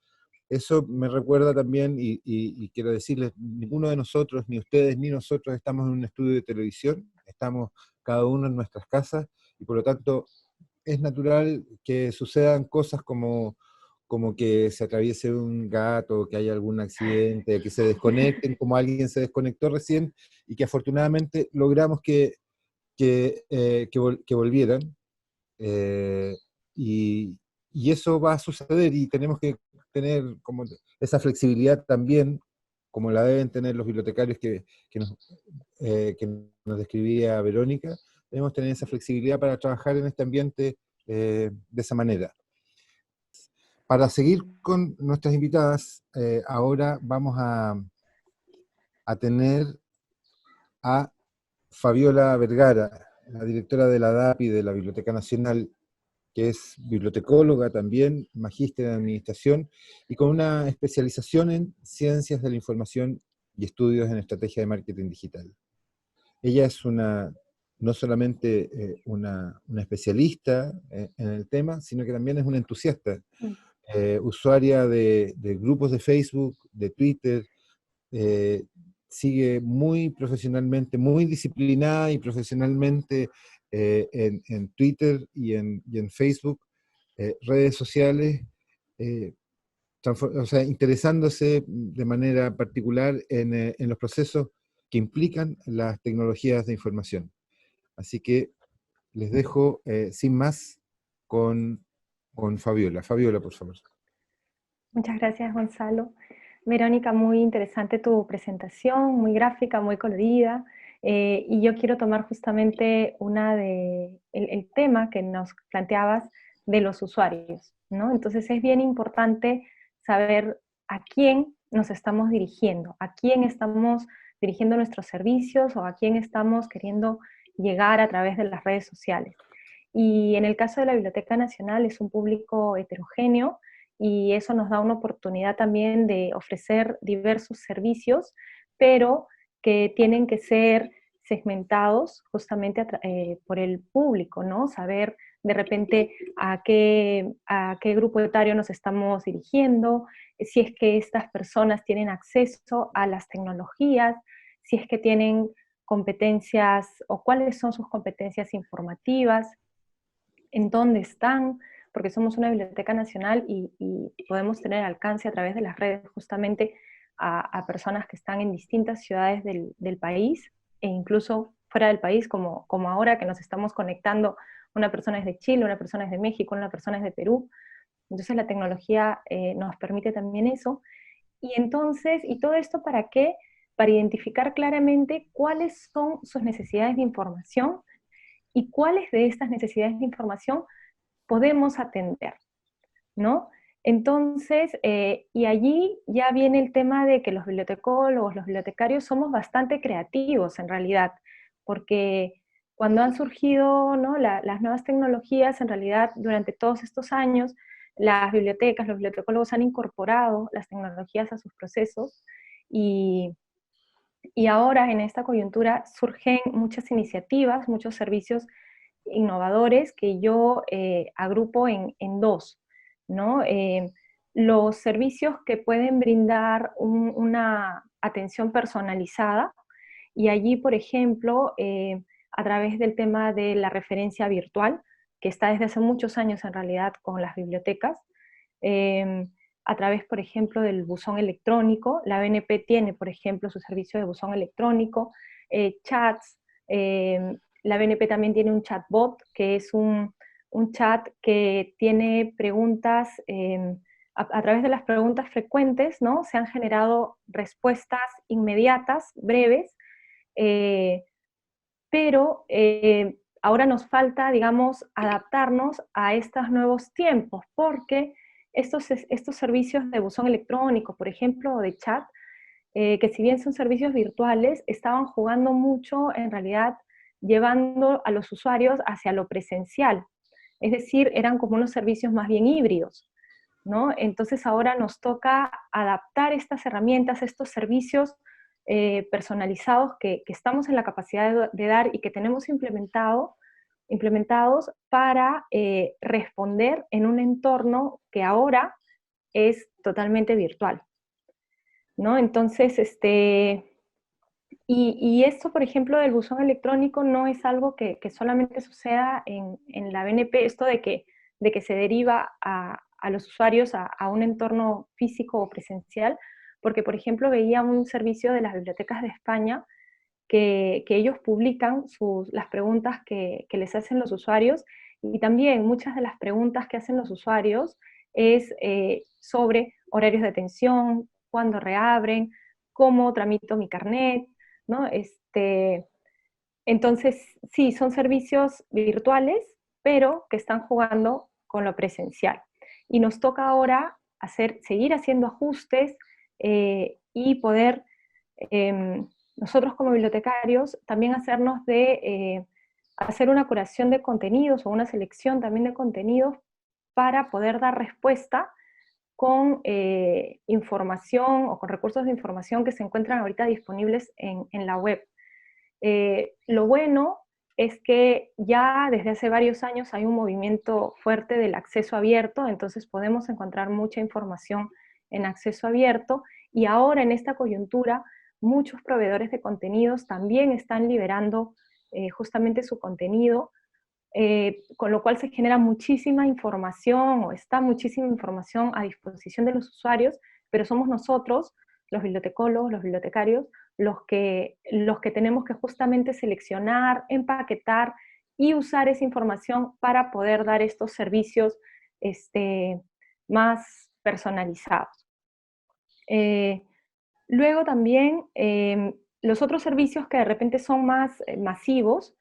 Eso me recuerda también, y quiero decirles, ninguno de nosotros, ni ustedes ni nosotros estamos en un estudio de televisión, estamos cada uno en nuestras casas, y por lo tanto es natural que sucedan cosas como que se atraviese un gato, que haya algún accidente, que se desconecten, como alguien se desconectó recién, y que afortunadamente logramos que volvieran. eh, y, y eso va a suceder y tenemos que tener como esa flexibilidad también, como la deben tener los bibliotecarios que nos describía Verónica, debemos tener esa flexibilidad para trabajar en este ambiente de esa manera. Para seguir con nuestras invitadas, ahora vamos a tener a Fabiola Vergara, la directora de la DAPI de la Biblioteca Nacional, que es bibliotecóloga también, magíster en administración y con una especialización en ciencias de la información y estudios en estrategia de marketing digital. Ella es no solamente una especialista en el tema, sino que también es una entusiasta, usuaria de grupos de Facebook, de Twitter, eh, sigue muy profesionalmente, muy disciplinada y profesionalmente en Twitter y en Facebook, redes sociales, eh, o sea, interesándose de manera particular en los procesos que implican las tecnologías de información. Así que les dejo sin más con Fabiola. Fabiola, por favor. Muchas gracias, Gonzalo. Verónica, muy interesante tu presentación, muy gráfica, muy colorida. Y yo quiero tomar justamente el tema que nos planteabas de los usuarios, ¿no? Entonces es bien importante saber a quién nos estamos dirigiendo, a quién estamos dirigiendo nuestros servicios o a quién estamos queriendo llegar a través de las redes sociales. Y en el caso de la Biblioteca Nacional es un público heterogéneo, y eso nos da una oportunidad también de ofrecer diversos servicios, pero que tienen que ser segmentados justamente por el público, ¿no? Saber de repente a qué grupo etario nos estamos dirigiendo, si es que estas personas tienen acceso a las tecnologías, si es que tienen competencias o cuáles son sus competencias informativas, en dónde están, porque somos una biblioteca nacional y podemos tener alcance a través de las redes justamente a personas que están en distintas ciudades del país e incluso fuera del país, como ahora que nos estamos conectando, una persona es de Chile, una persona es de México, una persona es de Perú. Entonces la tecnología nos permite también eso. Y entonces, ¿y todo esto para qué? Para identificar claramente cuáles son sus necesidades de información y cuáles de estas necesidades de información podemos atender, ¿no? Entonces, y allí ya viene el tema de que los bibliotecólogos, los bibliotecarios somos bastante creativos en realidad, porque cuando han surgido, ¿no?, las nuevas tecnologías, en realidad durante todos estos años, las bibliotecas, los bibliotecólogos han incorporado las tecnologías a sus procesos y ahora en esta coyuntura surgen muchas iniciativas, muchos servicios innovadores que yo agrupo en dos, ¿no? Los servicios que pueden brindar una atención personalizada y allí, por ejemplo, a través del tema de la referencia virtual, que está desde hace muchos años en realidad con las bibliotecas, a través, por ejemplo, del buzón electrónico. La BNP tiene, por ejemplo, su servicio de buzón electrónico, chats. La BNP también tiene un chatbot, que es un chat que tiene preguntas, a través de las preguntas frecuentes, ¿no? Se han generado respuestas inmediatas, breves, pero ahora nos falta, digamos, adaptarnos a estos nuevos tiempos, porque estos servicios de buzón electrónico, por ejemplo, o de chat, que si bien son servicios virtuales, estaban jugando mucho, en realidad, llevando a los usuarios hacia lo presencial. Es decir, eran como unos servicios más bien híbridos, ¿no? Entonces ahora nos toca adaptar estas herramientas, estos servicios personalizados que estamos en la capacidad de dar y que tenemos implementados para responder en un entorno que ahora es totalmente virtual, ¿no? Entonces, y esto, por ejemplo, del buzón electrónico no es algo que solamente suceda en la BNP, esto de que se deriva a los usuarios a un entorno físico o presencial, porque, por ejemplo, veía un servicio de las bibliotecas de España que ellos publican las preguntas que les hacen los usuarios, y también muchas de las preguntas que hacen los usuarios es sobre horarios de atención, cuándo reabren, cómo tramito mi carnet, ¿no? Entonces, sí, son servicios virtuales, pero que están jugando con lo presencial. Y nos toca ahora seguir haciendo ajustes y poder, nosotros como bibliotecarios, también hacer una curación de contenidos o una selección también de contenidos para poder dar respuesta con información o con recursos de información que se encuentran ahorita disponibles en la web. Lo bueno es que ya desde hace varios años hay un movimiento fuerte del acceso abierto, entonces podemos encontrar mucha información en acceso abierto, y ahora en esta coyuntura muchos proveedores de contenidos también están liberando justamente su contenido, con lo cual se genera muchísima información, o está muchísima información a disposición de los usuarios, pero somos nosotros, los bibliotecólogos, los bibliotecarios, los que tenemos que justamente seleccionar, empaquetar y usar esa información para poder dar estos servicios más personalizados. Luego también, los otros servicios que de repente son más masivos,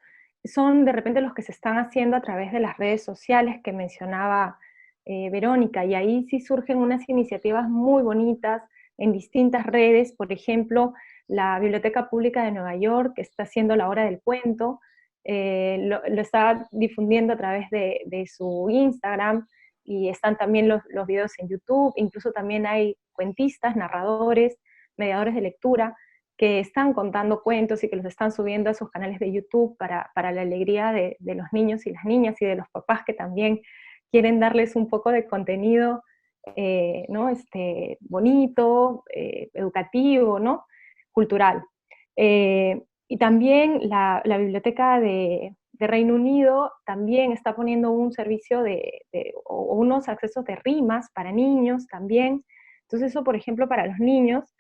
son de repente los que se están haciendo a través de las redes sociales que mencionaba Verónica, y ahí sí surgen unas iniciativas muy bonitas en distintas redes. Por ejemplo, la Biblioteca Pública de Nueva York, que está haciendo la Hora del Cuento, lo está difundiendo a través de su Instagram, y están también los videos en YouTube. Incluso también hay cuentistas, narradores, mediadores de lectura, que están contando cuentos y que los están subiendo a sus canales de YouTube para la alegría de los niños y las niñas, y de los papás que también quieren darles un poco de contenido ¿no? Bonito, educativo, ¿no? Cultural. Y también la Biblioteca de Reino Unido también está poniendo un servicio o unos accesos de rimas para niños también. Entonces eso, por ejemplo, para los niños.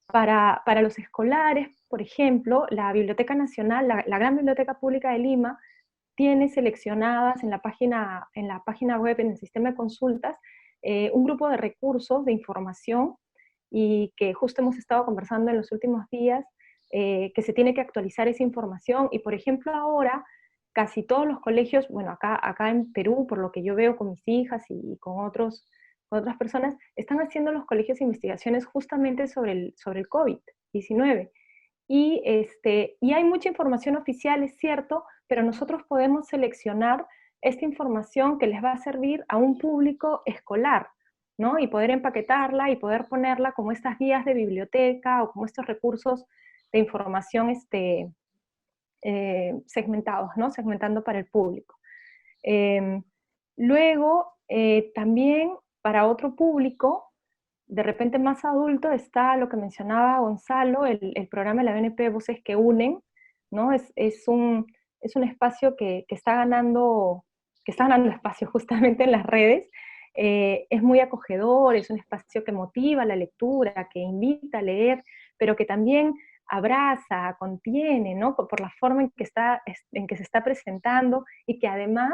Para los escolares, por ejemplo, la Biblioteca Nacional, la Gran Biblioteca Pública de Lima, tiene seleccionadas en la página web, en el sistema de consultas, un grupo de recursos de información, y que justo hemos estado conversando en los últimos días, que se tiene que actualizar esa información. Y por ejemplo ahora, casi todos los colegios, bueno, acá en Perú, por lo que yo veo con mis hijas y con otras personas, están haciendo los colegios investigaciones justamente sobre el COVID-19. Y hay mucha información oficial, es cierto, pero nosotros podemos seleccionar esta información que les va a servir a un público escolar, ¿no? Y poder empaquetarla y poder ponerla como estas guías de biblioteca o como estos recursos de información segmentados, ¿no? Segmentando para el público. Luego, también para otro público, de repente más adulto, está lo que mencionaba Gonzalo, el programa de la BNP Voces que Unen, ¿no? Es un es un espacio que está ganando espacio justamente en las redes. Es muy acogedor, es un espacio que motiva la lectura, que invita a leer, pero que también abraza, contiene, ¿no? Por la forma en que se está presentando, y que además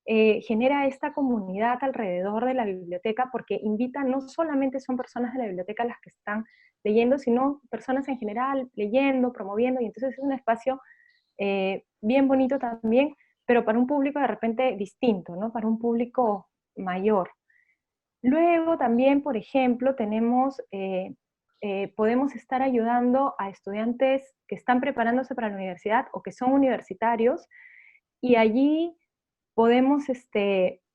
genera esta comunidad alrededor de la biblioteca, porque invita, no solamente son personas de la biblioteca las que están leyendo, sino personas en general leyendo, promoviendo, y entonces es un espacio bien bonito también, pero para un público de repente distinto, ¿no? Para un público mayor. Luego también, por ejemplo, podemos estar ayudando a estudiantes que están preparándose para la universidad o que son universitarios, y allí podemos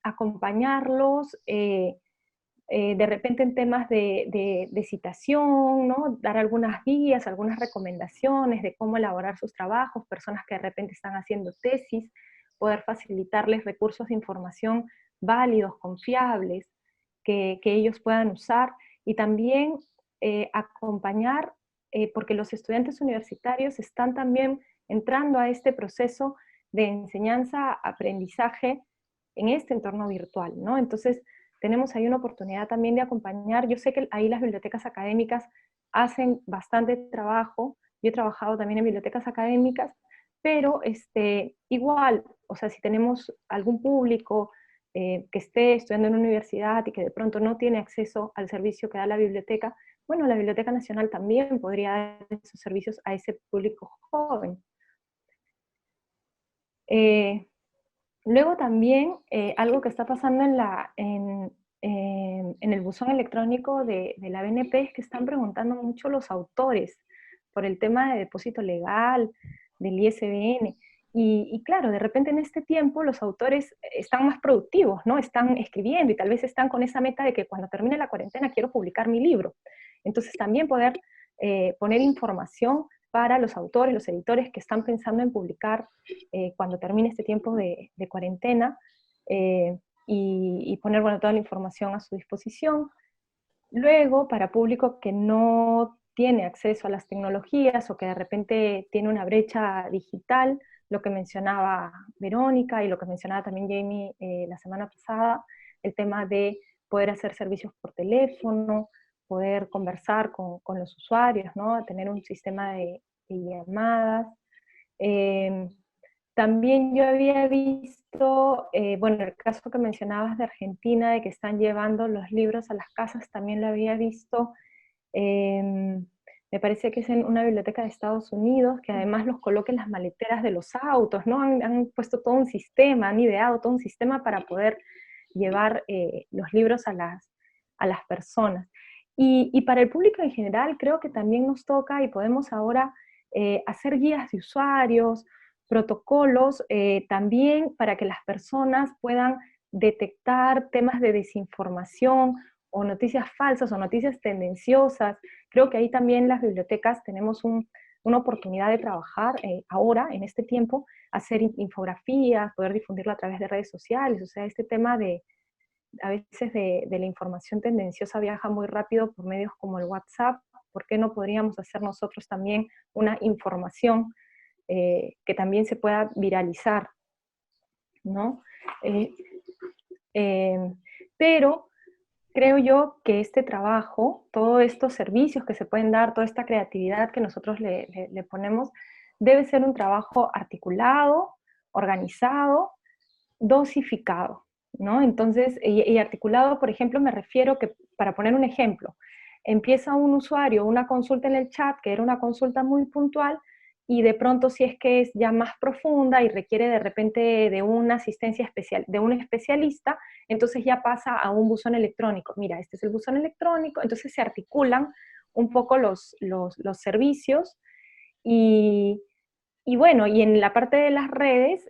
acompañarlos de repente en temas de citación, ¿no? Dar algunas guías, algunas recomendaciones de cómo elaborar sus trabajos, personas que de repente están haciendo tesis, poder facilitarles recursos de información válidos, confiables, que ellos puedan usar, y también acompañar, porque los estudiantes universitarios están también entrando a este proceso de enseñanza-aprendizaje en este entorno virtual, ¿no? Entonces, tenemos ahí una oportunidad también de acompañar. Yo sé que ahí las bibliotecas académicas hacen bastante trabajo. Yo he trabajado también en bibliotecas académicas, pero igual, o sea, si tenemos algún público que esté estudiando en una universidad y que de pronto no tiene acceso al servicio que da la biblioteca, bueno, la Biblioteca Nacional también podría dar esos servicios a ese público joven. Luego también algo que está pasando en el buzón electrónico de la BNP es que están preguntando mucho los autores por el tema de depósito legal, del ISBN. Y claro, de repente en este tiempo los autores están más productivos, ¿no? Están escribiendo y tal vez están con esa meta de que cuando termine la cuarentena quiero publicar mi libro. Entonces también poder poner información para los autores, los editores que están pensando en publicar cuando termine este tiempo de cuarentena, y poner, bueno, toda la información a su disposición. Luego, para público que no tiene acceso a las tecnologías o que de repente tiene una brecha digital, lo que mencionaba Verónica y lo que mencionaba también Jamie la semana pasada, el tema de poder hacer servicios por teléfono, poder conversar con los usuarios, ¿no? Tener un sistema de llamadas. También yo había visto, bueno, el caso que mencionabas de Argentina, de que están llevando los libros a las casas, también lo había visto. Me parece que es en una biblioteca de Estados Unidos, que además los coloca en las maleteras de los autos, ¿no? Han puesto todo un sistema, han ideado todo un sistema para poder llevar los libros a las personas. Y para el público en general, creo que también nos toca y podemos ahora hacer guías de usuarios, protocolos, también para que las personas puedan detectar temas de desinformación o noticias falsas o noticias tendenciosas. Creo que ahí también las bibliotecas tenemos una oportunidad de trabajar ahora, en este tiempo, hacer infografías, poder difundirlo a través de redes sociales. O sea, este tema a veces de la información tendenciosa viaja muy rápido por medios como el WhatsApp. ¿Por qué no podríamos hacer nosotros también una información que también se pueda viralizar, ¿no? Pero creo yo que este trabajo, todos estos servicios que se pueden dar, toda esta creatividad que nosotros le ponemos, debe ser un trabajo articulado, organizado, dosificado, ¿no? Entonces, y articulado, por ejemplo, me refiero que, para poner un ejemplo, empieza un usuario una consulta en el chat, que era una consulta muy puntual, y de pronto, si es que es ya más profunda y requiere de repente de una asistencia especial, de un especialista, entonces ya pasa a un buzón electrónico. Mira, este es el buzón electrónico. Entonces se articulan un poco los servicios, y bueno, y en la parte de las redes,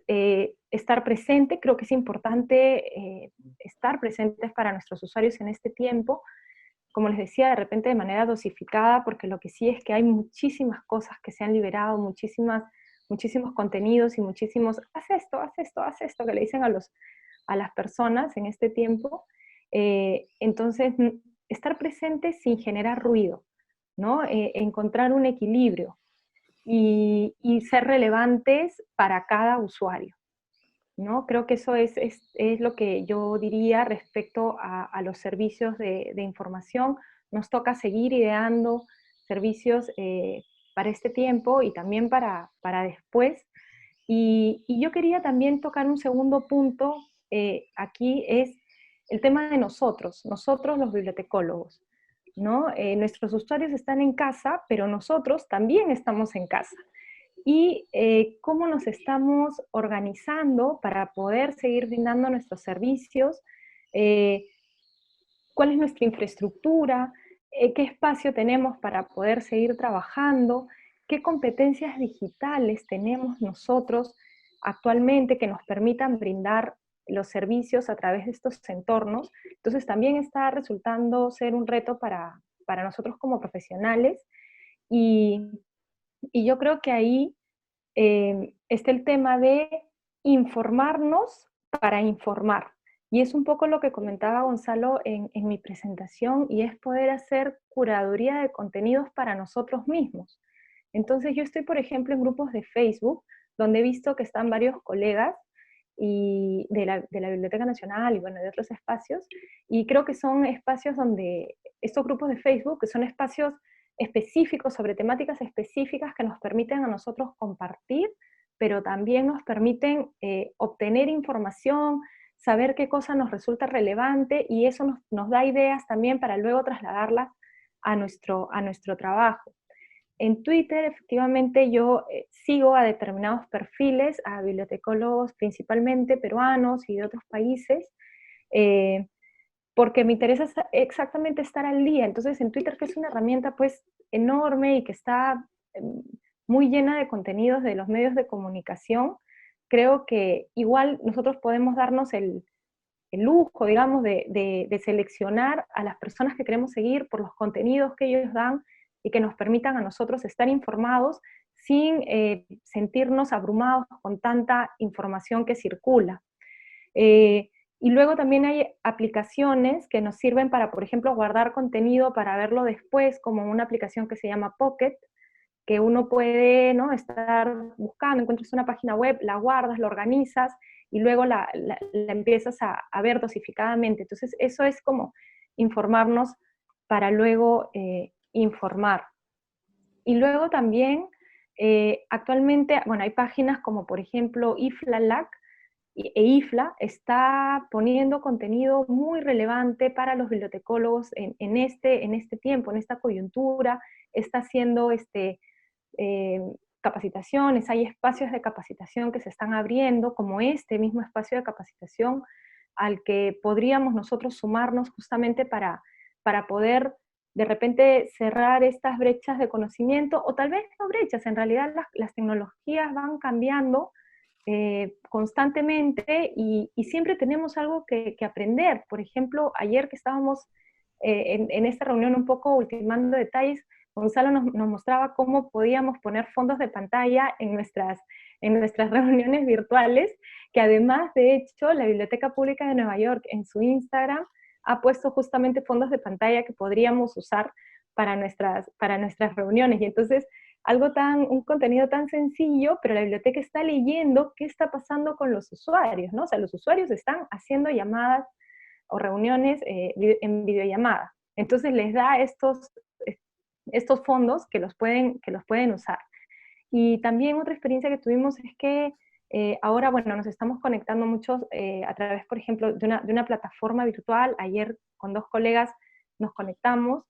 estar presente. Creo que es importante estar presentes para nuestros usuarios en este tiempo, como les decía, de repente de manera dosificada, porque lo que sí es que hay muchísimas cosas que se han liberado, muchísimos contenidos y muchísimos, haz esto, haz esto, haz esto, que le dicen a las personas en este tiempo. Entonces, estar presente sin generar ruido, ¿no? Encontrar un equilibrio. y ser relevantes para cada usuario, ¿no? Creo que eso es lo que yo diría respecto a los servicios de información. Nos toca seguir ideando servicios para este tiempo y también para después. Y yo quería también tocar un segundo punto aquí, es el tema de nosotros los bibliotecólogos, ¿no? Nuestros usuarios están en casa, pero nosotros también estamos en casa. Y cómo nos estamos organizando para poder seguir brindando nuestros servicios, eh, cuál es nuestra infraestructura, qué espacio tenemos para poder seguir trabajando, qué competencias digitales tenemos nosotros actualmente que nos permitan brindar los servicios a través de estos entornos. Entonces también está resultando ser un reto para nosotros como profesionales y, y yo creo que ahí está el tema de informarnos para informar. Y es un poco lo que comentaba Gonzalo en mi presentación, y es poder hacer curaduría de contenidos para nosotros mismos. Entonces yo estoy, por ejemplo, en grupos de Facebook, donde he visto que están varios colegas y de la Biblioteca Nacional y bueno, de otros espacios, y creo que son espacios donde estos grupos de Facebook, que son espacios específicos sobre temáticas específicas que nos permiten a nosotros compartir, pero también nos permiten obtener información, saber qué cosa nos resulta relevante y eso nos da ideas también para luego trasladarlas a nuestro trabajo. En Twitter, efectivamente, yo sigo a determinados perfiles, a bibliotecólogos principalmente peruanos y de otros países, eh, porque me interesa exactamente estar al día. Entonces, en Twitter, que es una herramienta pues enorme y que está muy llena de contenidos de los medios de comunicación, creo que igual nosotros podemos darnos el lujo, digamos, de seleccionar a las personas que queremos seguir por los contenidos que ellos dan y que nos permitan a nosotros estar informados sin sentirnos abrumados con tanta información que circula. Y luego también hay aplicaciones que nos sirven para, por ejemplo, guardar contenido para verlo después, como una aplicación que se llama Pocket, que uno puede, ¿no?, estar buscando, encuentras una página web, la guardas, la organizas y luego la empiezas a ver dosificadamente. Entonces, eso es como informarnos para luego informar. Y luego también, actualmente, bueno, hay páginas como por ejemplo IFLA-LAC, e IFLA está poniendo contenido muy relevante para los bibliotecólogos en este tiempo, en esta coyuntura, está haciendo eh, capacitaciones, hay espacios de capacitación que se están abriendo, como este mismo espacio de capacitación, al que podríamos nosotros sumarnos justamente para poder de repente cerrar estas brechas de conocimiento, o tal vez no brechas, en realidad las tecnologías van cambiando constantemente y siempre tenemos algo que aprender. Por ejemplo, ayer que estábamos en esta reunión un poco ultimando detalles, Gonzalo nos mostraba cómo podíamos poner fondos de pantalla en nuestras reuniones virtuales, que además, de hecho, la Biblioteca Pública de Nueva York en su Instagram ha puesto justamente fondos de pantalla que podríamos usar para nuestras reuniones. Y entonces, un contenido tan sencillo, pero la biblioteca está leyendo qué está pasando con los usuarios, ¿no? O sea, los usuarios están haciendo llamadas o reuniones en videollamada. Entonces les da estos fondos que los pueden usar. Y también otra experiencia que tuvimos es que ahora, bueno, nos estamos conectando muchos a través, por ejemplo, de una plataforma virtual. Ayer con 2 colegas nos conectamos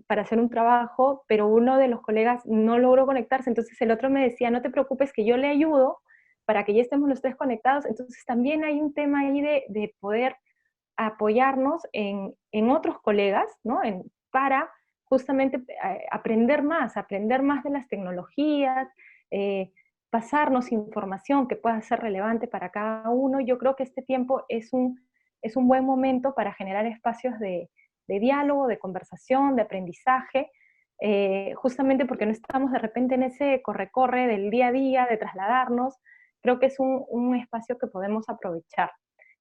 para hacer un trabajo, pero uno de los colegas no logró conectarse, entonces el otro me decía, no te preocupes que yo le ayudo para que ya estemos los 3 conectados. Entonces también hay un tema ahí de poder apoyarnos en otros colegas, ¿no? Para justamente aprender más de las tecnologías, pasarnos información que pueda ser relevante para cada uno. Yo creo que este tiempo es un buen momento para generar espacios de diálogo, de conversación, de aprendizaje, justamente porque no estamos de repente en ese corre-corre del día a día, de trasladarnos. Creo que es un espacio que podemos aprovechar.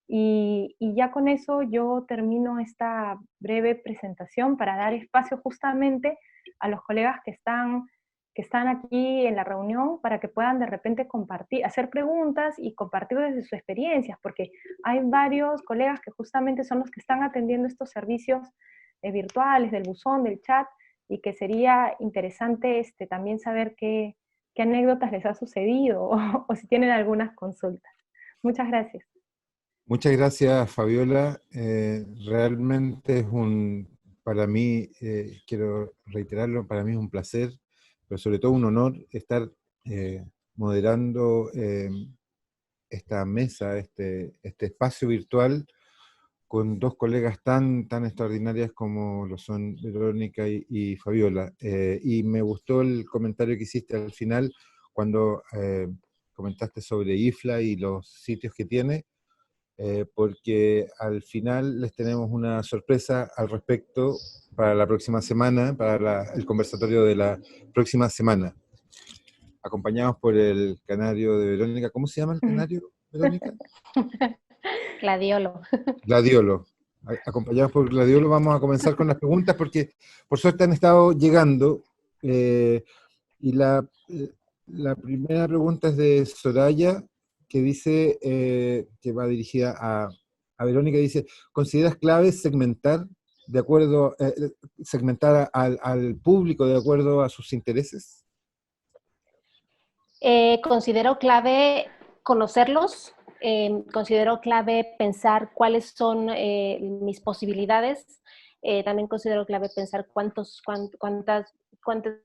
Y ya con eso yo termino esta breve presentación para dar espacio justamente a los colegas que están que están aquí en la reunión para que puedan de repente compartir, hacer preguntas y compartir desde sus experiencias, porque hay varios colegas que justamente son los que están atendiendo estos servicios virtuales, del buzón, del chat, y que sería interesante también saber qué anécdotas les ha sucedido o si tienen algunas consultas. Muchas gracias. Muchas gracias, Fabiola. Realmente para mí, quiero reiterarlo, para mí es un placer, pero sobre todo un honor estar moderando esta mesa, este espacio virtual con dos colegas tan extraordinarias como lo son Verónica y Fabiola. Y me gustó el comentario que hiciste al final cuando comentaste sobre IFLA y los sitios que tiene, porque al final les tenemos una sorpresa al respecto para la próxima semana, para el conversatorio de la próxima semana, acompañados por el canario de Verónica. ¿Cómo se llama el canario, Verónica? Gladiolo. Gladiolo. Acompañados por Gladiolo vamos a comenzar con las preguntas porque por suerte han estado llegando, y la primera pregunta es de Soraya, que dice, que va dirigida a Verónica, dice: ¿consideras clave segmentar de acuerdo, segmentar al público de acuerdo a sus intereses? Considero clave conocerlos, considero clave pensar cuáles son mis posibilidades, también considero clave pensar cuánto es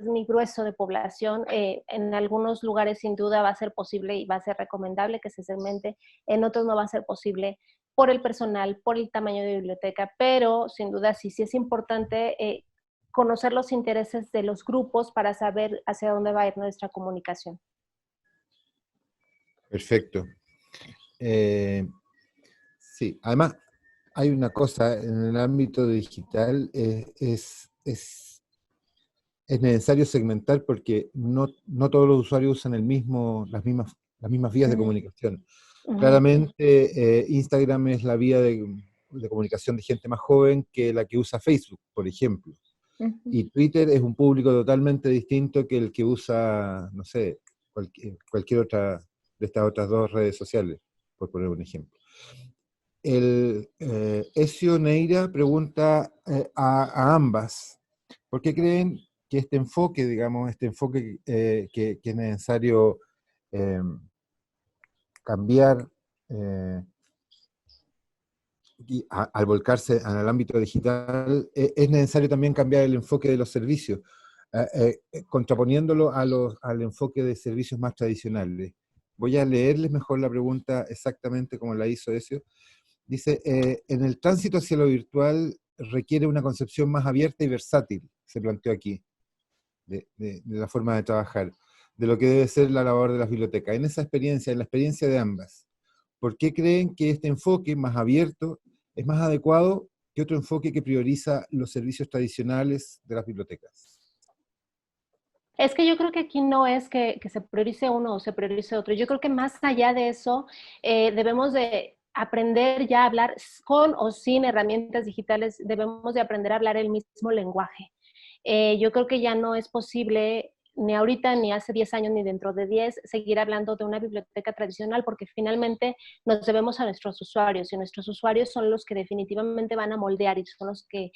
mi grueso de población. En algunos lugares sin duda va a ser posible y va a ser recomendable que se segmente, en otros no va a ser posible por el personal, por el tamaño de biblioteca, pero sin duda sí es importante conocer los intereses de los grupos para saber hacia dónde va a ir nuestra comunicación. Perfecto. Sí, además hay una cosa en el ámbito digital, es necesario segmentar porque no todos los usuarios usan las mismas vías de comunicación. Claramente, Instagram es la vía de comunicación de gente más joven que la que usa Facebook, por ejemplo. Y Twitter es un público totalmente distinto que el que usa, no sé, cualquier otra de estas otras dos redes sociales, por poner un ejemplo. Ezio Neira pregunta a ambas: ¿por qué creen que este enfoque, digamos, que es necesario cambiar, al volcarse al ámbito digital, es necesario también cambiar el enfoque de los servicios, contraponiéndolo al enfoque de servicios más tradicionales? Voy a leerles mejor la pregunta exactamente como la hizo Ezio. Dice, en el tránsito hacia lo virtual requiere una concepción más abierta y versátil, se planteó aquí, de la forma de trabajar, de lo que debe ser la labor de las bibliotecas. En esa experiencia, en la experiencia de ambas, ¿por qué creen que este enfoque más abierto es más adecuado que otro enfoque que prioriza los servicios tradicionales de las bibliotecas? Es que yo creo que aquí no es que se priorice uno o se priorice otro. Yo creo que más allá de eso, debemos de aprender ya a hablar con o sin herramientas digitales, debemos de aprender a hablar el mismo lenguaje. Yo creo que ya no es posible ni ahorita, ni hace 10 años, ni dentro de 10, seguir hablando de una biblioteca tradicional, porque finalmente nos debemos a nuestros usuarios, y nuestros usuarios son los que definitivamente van a moldear y son los que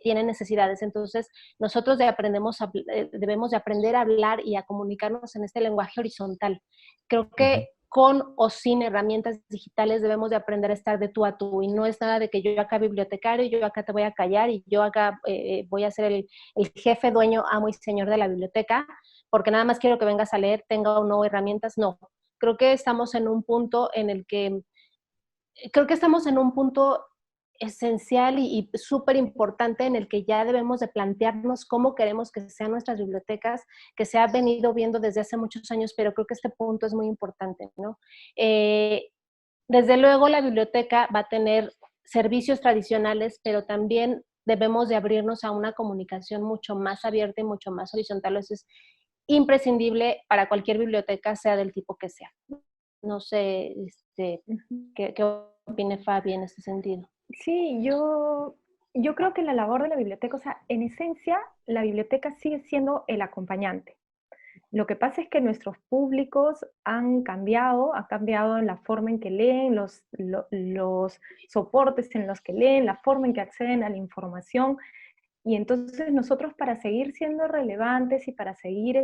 tienen necesidades. Entonces, nosotros debemos de aprender a hablar y a comunicarnos en este lenguaje horizontal. Creo que con o sin herramientas digitales debemos de aprender a estar de tú a tú, y no es nada de que yo acá bibliotecario, yo acá te voy a callar y yo acá voy a ser el jefe, dueño, amo y señor de la biblioteca, porque nada más quiero que vengas a leer, tenga o no herramientas. No, creo que estamos en un punto esencial y súper importante en el que ya debemos de plantearnos cómo queremos que sean nuestras bibliotecas, que se ha venido viendo desde hace muchos años, pero creo que este punto es muy importante, ¿no? Desde luego la biblioteca va a tener servicios tradicionales, pero también debemos de abrirnos a una comunicación mucho más abierta y mucho más horizontal. Eso es imprescindible para cualquier biblioteca, sea del tipo que sea. No sé, ¿qué opine Fabi en ese sentido? Sí, yo creo que la labor de la biblioteca, o sea, en esencia, la biblioteca sigue siendo el acompañante. Lo que pasa es que nuestros públicos han cambiado en la forma en que leen, los soportes en los que leen, la forma en que acceden a la información, y entonces nosotros para seguir siendo relevantes y para seguir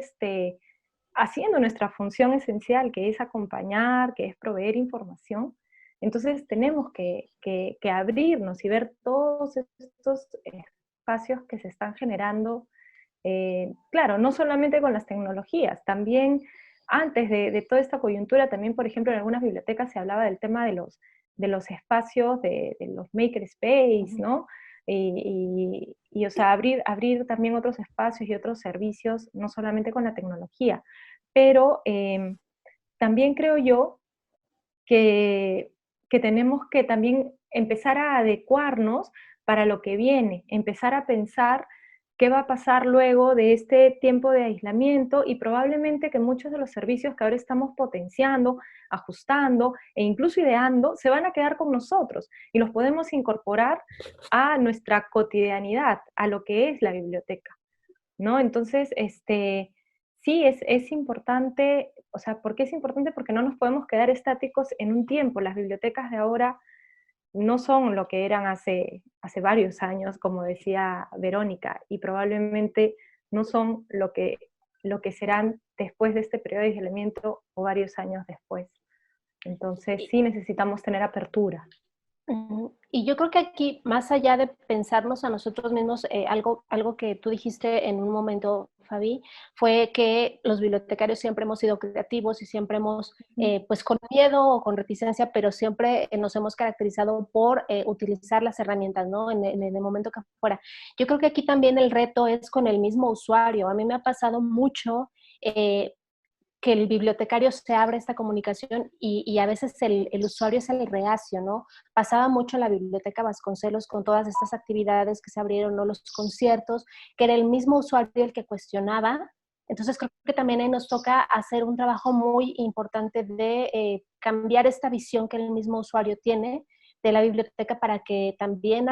haciendo nuestra función esencial, que es acompañar, que es proveer información, entonces tenemos que abrirnos y ver todos estos espacios que se están generando, claro, no solamente con las tecnologías, también antes de toda esta coyuntura, también, por ejemplo, en algunas bibliotecas se hablaba del tema de los espacios, de los makerspace, ¿no? O sea, abrir también otros espacios y otros servicios, no solamente con la tecnología. Pero también creo yo que, que tenemos que también empezar a adecuarnos para lo que viene, empezar a pensar qué va a pasar luego de este tiempo de aislamiento y probablemente que muchos de los servicios que ahora estamos potenciando, ajustando e incluso ideando se van a quedar con nosotros y los podemos incorporar a nuestra cotidianidad, a lo que es la biblioteca, ¿no? Entonces, sí, es importante, o sea, ¿por qué es importante? Porque no nos podemos quedar estáticos en un tiempo. Las bibliotecas de ahora no son lo que eran hace varios años, como decía Verónica, y probablemente no son lo que serán después de este periodo de aislamiento o varios años después. Entonces, sí necesitamos tener apertura. Y yo creo que aquí, más allá de pensarnos a nosotros mismos, algo que tú dijiste en un momento, Fabi, fue que los bibliotecarios siempre hemos sido creativos y siempre hemos, pues con miedo o con reticencia, pero siempre nos hemos caracterizado por utilizar las herramientas, ¿no? En el momento que fuera. Yo creo que aquí también el reto es con el mismo usuario. A mí me ha pasado mucho que el bibliotecario se abre esta comunicación y a veces el usuario es el reacio, ¿no? Pasaba mucho en la Biblioteca Vasconcelos con todas estas actividades que se abrieron, ¿no? Los conciertos, que era el mismo usuario el que cuestionaba. Entonces creo que también ahí nos toca hacer un trabajo muy importante de cambiar esta visión que el mismo usuario tiene de la biblioteca para que también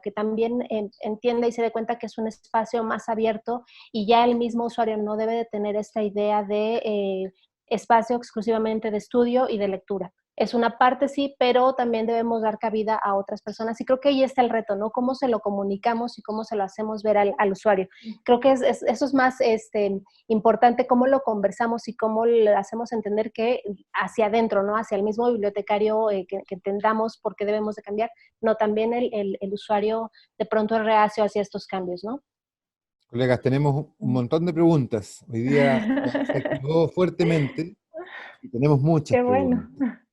que también entienda y se dé cuenta que es un espacio más abierto y ya el mismo usuario no debe de tener esta idea de espacio exclusivamente de estudio y de lectura. Es una parte, sí, pero también debemos dar cabida a otras personas. Y creo que ahí está el reto, ¿no? Cómo se lo comunicamos y cómo se lo hacemos ver al usuario. Creo que eso es más importante, cómo lo conversamos y cómo le hacemos entender que hacia adentro, ¿no? Hacia el mismo bibliotecario que entendamos por qué debemos de cambiar, no también el usuario de pronto es reacio hacia estos cambios, ¿no? Colegas, tenemos un montón de preguntas. Hoy día se activó fuertemente y tenemos muchas Qué bueno. preguntas.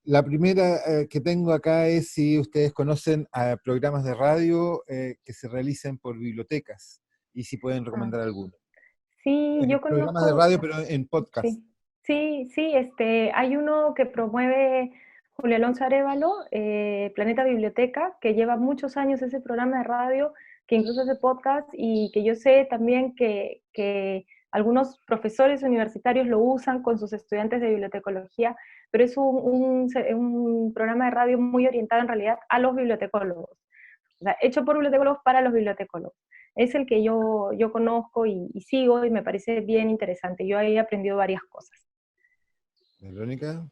La primera que tengo acá es si ustedes conocen programas de radio que se realicen por bibliotecas y si pueden Ah, recomendar alguno. sí, yo Programas de conozco, radio, pero en podcast. sí, sí, hay uno que promueve Julio Alonso Arévalo, Planeta Biblioteca, que lleva muchos años ese programa de radio, que incluso hace podcast, y que yo sé también que algunos profesores universitarios lo usan con sus estudiantes de bibliotecología, pero es un programa de radio muy orientado en realidad a los bibliotecólogos, o sea, hecho por bibliotecólogos para los bibliotecólogos. Es el que yo conozco y sigo y me parece bien interesante. Yo ahí he aprendido varias cosas. Verónica.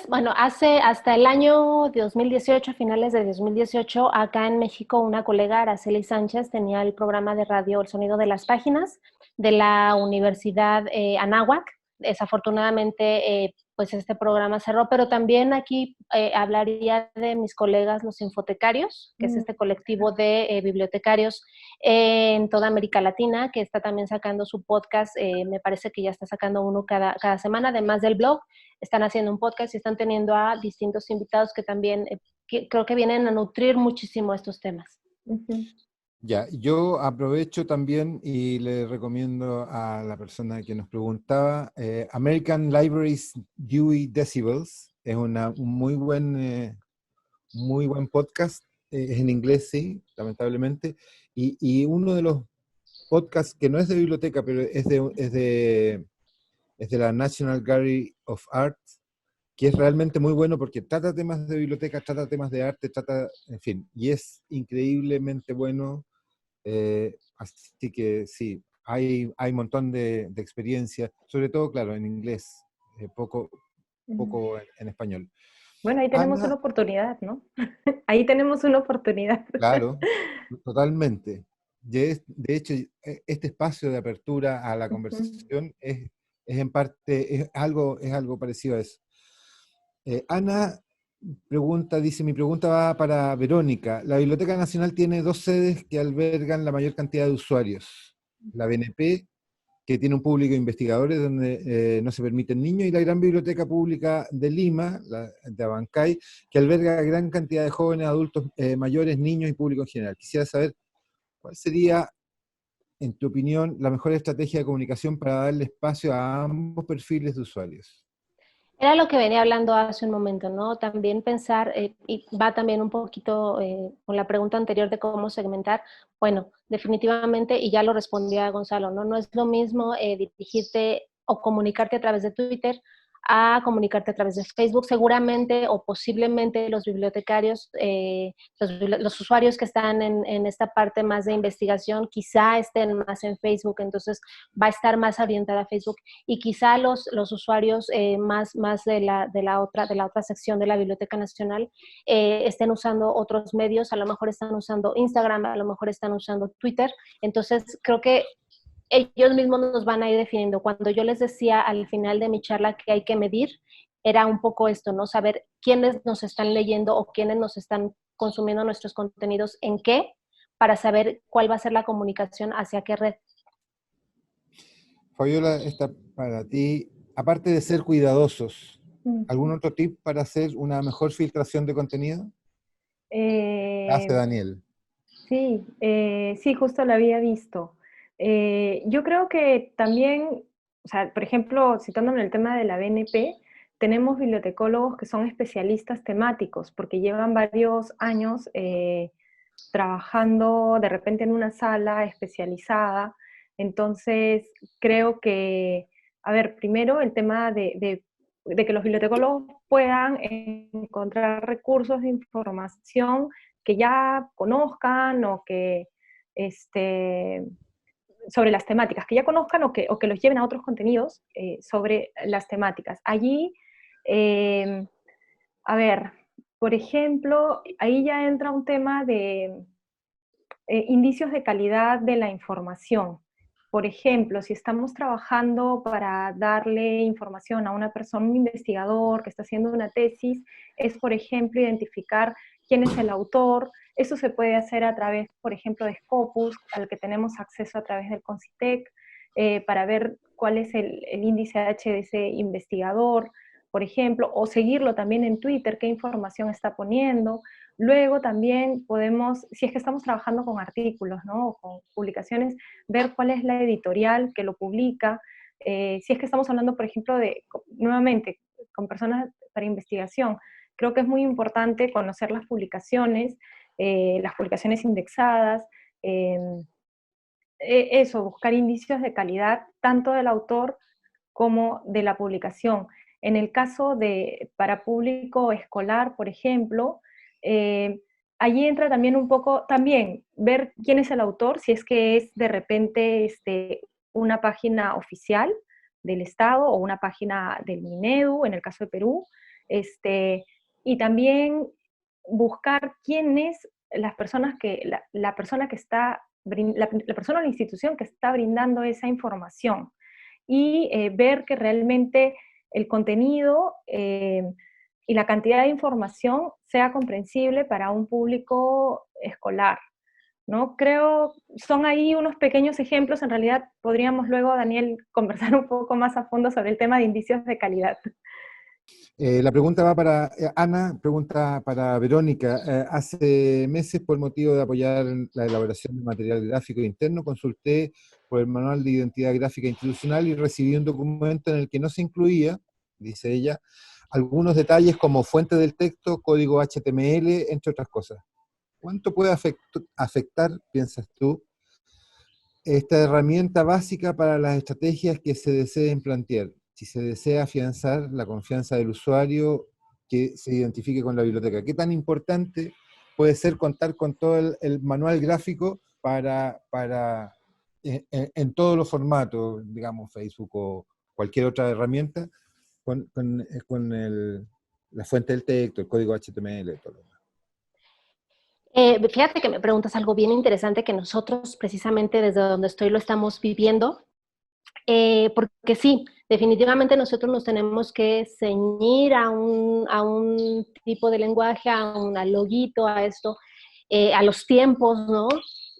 Bueno, hasta el año 2018, finales de 2018, acá en México, una colega, Araceli Sánchez, tenía el programa de radio El Sonido de las Páginas de la Universidad Anáhuac. Desafortunadamente, pues este programa cerró, pero también aquí hablaría de mis colegas, los infotecarios, que es este colectivo de bibliotecarios en toda América Latina, que está también sacando su podcast, me parece que ya está sacando uno cada semana, además del blog. Están haciendo un podcast y están teniendo a distintos invitados que también creo que vienen a nutrir muchísimo estos temas. Ya, yo aprovecho también y le recomiendo a la persona que nos preguntaba, American Libraries Dewey Decibels, es un muy buen podcast, es en inglés, sí, lamentablemente, y uno de los podcasts que no es de biblioteca, pero es de la National Gallery of Art, que es realmente muy bueno porque trata temas de biblioteca, trata temas de arte, en fin, y es increíblemente bueno, así que sí, hay un montón de experiencia, sobre todo, claro, en inglés, poco, poco en español. Bueno, ahí tenemos una Ana, oportunidad, ¿no? Ahí tenemos una oportunidad. claro, totalmente. De hecho, este espacio de apertura a la Ujú, conversación es en parte, es algo parecido a eso. Ana pregunta, dice, mi pregunta va para Verónica. La Biblioteca Nacional tiene dos sedes que albergan la mayor cantidad de usuarios. La BNP, que tiene un público de investigadores donde no se permiten niños, y la Gran Biblioteca Pública de Lima, la de Abancay, que alberga gran cantidad de jóvenes, adultos mayores, niños y público en general. Quisiera saber cuál sería, en tu opinión, la mejor estrategia de comunicación para darle espacio a ambos perfiles de usuarios. Era lo que venía hablando hace un momento, ¿no? También pensar, y va también un poquito con la pregunta anterior de cómo segmentar. Bueno, definitivamente, y ya lo respondía Gonzalo, ¿no? No es lo mismo dirigirte o comunicarte a través de Twitter a comunicarte a través de Facebook. Seguramente o posiblemente los bibliotecarios, los usuarios que están en esta parte más de investigación, quizá estén más en Facebook, entonces va a estar más orientada a Facebook, y quizá los usuarios más de la otra sección de la Biblioteca Nacional estén usando otros medios, a lo mejor están usando Instagram, a lo mejor están usando Twitter. Entonces creo que ellos mismos nos van a ir definiendo. Cuando yo les decía al final de mi charla que hay que medir, era un poco esto, ¿no? Saber quiénes nos están leyendo o quiénes nos están consumiendo nuestros contenidos en qué, para saber cuál va a ser la comunicación hacia qué red. Fabiola, esta para ti, aparte de ser cuidadosos, ¿algún ujú. otro tip para hacer una mejor filtración de contenido? Hace Eh, Daniel. sí, sí, justo lo había visto. Yo creo que también, o sea, por ejemplo, citándome el tema de la BNP, tenemos bibliotecólogos que son especialistas temáticos, porque llevan varios años trabajando de repente en una sala especializada. Entonces, creo que, a ver, primero el tema de que los bibliotecólogos puedan encontrar recursos de información que ya conozcan o que, este, sobre las temáticas, que ya conozcan o que los lleven a otros contenidos sobre las temáticas. Allí, eh, a ver, por ejemplo, ahí ya entra un tema de indicios de calidad de la información. Por ejemplo, si estamos trabajando para darle información a una persona, un investigador que está haciendo una tesis, es, por ejemplo, identificar quién es el autor. Eso se puede hacer a través, por ejemplo, de Scopus, al que tenemos acceso a través del CONCITEC, para ver cuál es el índice H de ese investigador, por ejemplo, o seguirlo también en Twitter, qué información está poniendo. Luego también podemos, si es que estamos trabajando con artículos, ¿no? O con publicaciones, ver cuál es la editorial que lo publica. Si es que estamos hablando, por ejemplo, nuevamente, con personas para investigación, creo que es muy importante conocer las publicaciones indexadas, eh, eso, buscar indicios de calidad tanto del autor como de la publicación. En el caso de para público escolar, por ejemplo, allí entra también un poco, también ver quién es el autor, si es que es de repente una página oficial del Estado o una página del Minedu, en el caso de Perú, y también buscar quién es las personas la persona que está, la persona o la institución que está brindando esa información, y ver que realmente el contenido y la cantidad de información sea comprensible para un público escolar, ¿no? Creo, son ahí unos pequeños ejemplos. En realidad podríamos luego, Daniel, conversar un poco más a fondo sobre el tema de indicios de calidad. La pregunta va para Ana, pregunta para Verónica. Hace meses, por motivo de apoyar la elaboración de material gráfico interno, consulté por el Manual de Identidad Gráfica Institucional y recibí un documento en el que no se incluía, dice ella, algunos detalles como fuente del texto, código HTML, entre otras cosas. ¿Cuánto puede afectar, piensas tú, esta herramienta básica para las estrategias que se deseen plantear? Si se desea afianzar la confianza del usuario que se identifique con la biblioteca, ¿qué tan importante puede ser contar con todo el manual gráfico en todos los formatos, digamos, Facebook o cualquier otra herramienta, con la fuente del texto, el código HTML y todo lo demás. Fíjate que me preguntas algo bien interesante que nosotros precisamente desde donde estoy lo estamos viviendo, porque sí, definitivamente nosotros nos tenemos que ceñir a un tipo de lenguaje, al loguito, a esto, a los tiempos, ¿no?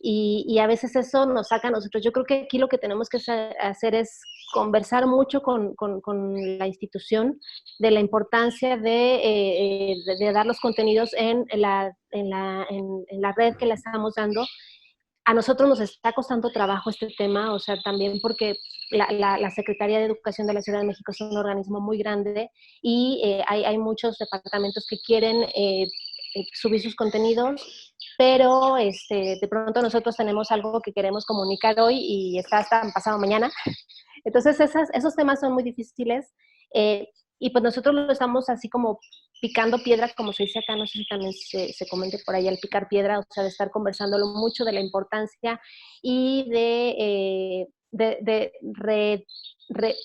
Y a veces eso nos saca a nosotros. Yo creo que aquí lo que tenemos que hacer es conversar mucho con la institución de la importancia de dar los contenidos en la red que le estamos dando. A nosotros nos está costando trabajo este tema, o sea, también porque la Secretaría de Educación de la Ciudad de México es un organismo muy grande y hay muchos departamentos que quieren subir sus contenidos, pero de pronto nosotros tenemos algo que queremos comunicar hoy y está hasta pasado mañana. Entonces, esos temas son muy difíciles y pues nosotros lo estamos así como picando piedra, como se dice acá, no sé si también se comente por ahí, al picar piedra, o sea, de estar conversándolo mucho de la importancia y de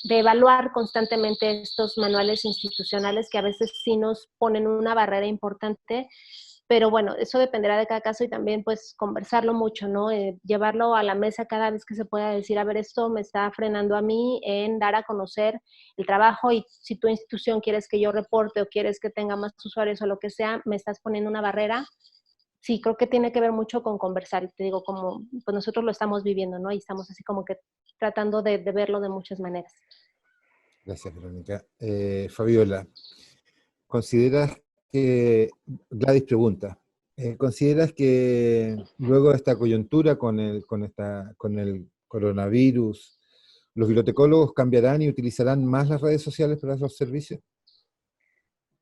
evaluar constantemente estos manuales institucionales que a veces sí nos ponen una barrera importante, pero bueno, eso dependerá de cada caso y también pues conversarlo mucho, ¿no? Llevarlo a la mesa cada vez que se pueda decir, a ver, esto me está frenando a mí en dar a conocer el trabajo y si tu institución quieres que yo reporte o quieres que tenga más usuarios o lo que sea, me estás poniendo una barrera. Sí, creo que tiene que ver mucho con conversar y te digo, como pues nosotros lo estamos viviendo, ¿no? Y estamos así como que tratando de verlo de muchas maneras. Gracias, Verónica. Fabiola, ¿consideras que, Gladys pregunta, ¿consideras que luego de esta coyuntura con el coronavirus, los bibliotecólogos cambiarán y utilizarán más las redes sociales para esos servicios?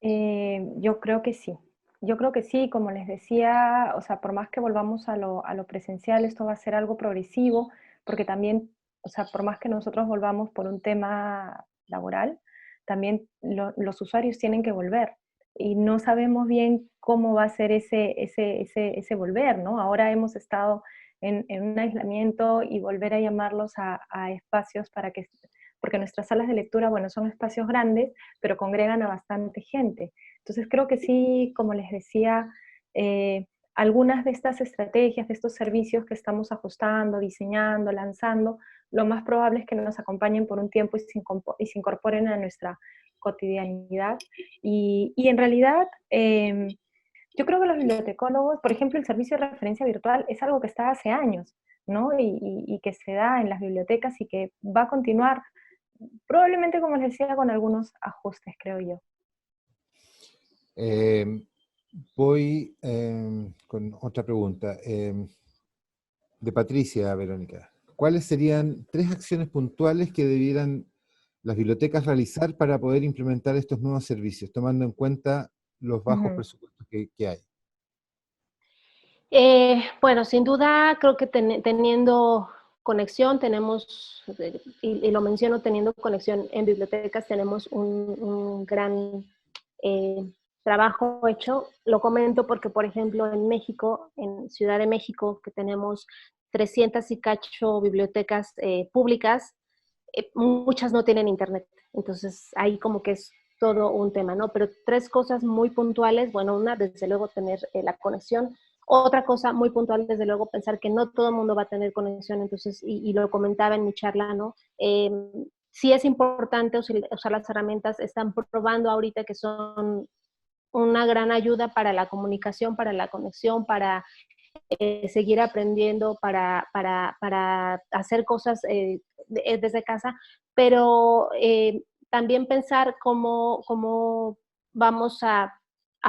Yo creo que sí. Yo creo que sí, como les decía, o sea, por más que volvamos a lo presencial, esto va a ser algo progresivo, porque también, o sea, por más que nosotros volvamos por un tema laboral, también los usuarios tienen que volver. Y no sabemos bien cómo va a ser ese volver, ¿no? Ahora hemos estado en un aislamiento y volver a llamarlos a espacios porque nuestras salas de lectura, bueno, son espacios grandes, pero congregan a bastante gente. Entonces creo que sí, como les decía, algunas de estas estrategias, de estos servicios que estamos ajustando, diseñando, lanzando, lo más probable es que nos acompañen por un tiempo y se incorporen a nuestra cotidianidad. Y en realidad, yo creo que los bibliotecólogos, por ejemplo, el servicio de referencia virtual es algo que está hace años, ¿no? Y que se da en las bibliotecas y que va a continuar, probablemente, como les decía, con algunos ajustes, creo yo. Voy con otra pregunta. De Patricia, Verónica. ¿Cuáles serían 3 acciones puntuales que debieran las bibliotecas realizar para poder implementar estos nuevos servicios, tomando en cuenta los bajos presupuestos que hay? Bueno, sin duda, creo que teniendo conexión, tenemos, y lo menciono, teniendo conexión en bibliotecas, tenemos un gran trabajo hecho. Lo comento porque, por ejemplo, en México, en Ciudad de México, que tenemos 300 y cacho bibliotecas públicas, muchas no tienen internet. Entonces, ahí como que es todo un tema, ¿no? Pero 3 cosas muy puntuales, bueno, una, desde luego, tener la conexión. Otra cosa muy puntual, desde luego, pensar que no todo el mundo va a tener conexión, entonces, y lo comentaba en mi charla, ¿no? Sí es importante usar las herramientas, están probando ahorita que son una gran ayuda para la comunicación, para la conexión, para seguir aprendiendo, para hacer cosas desde casa, pero también pensar cómo vamos a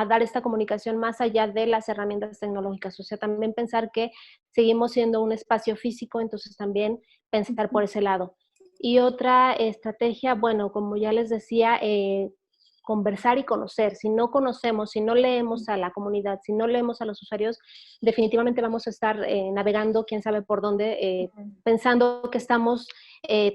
dar esta comunicación más allá de las herramientas tecnológicas, o sea, también pensar que seguimos siendo un espacio físico, entonces también pensar por ese lado. Y otra estrategia, bueno, como ya les decía, conversar y conocer. Si no conocemos, si no leemos a la comunidad, si no leemos a los usuarios, definitivamente vamos a estar navegando quién sabe por dónde, pensando que estamos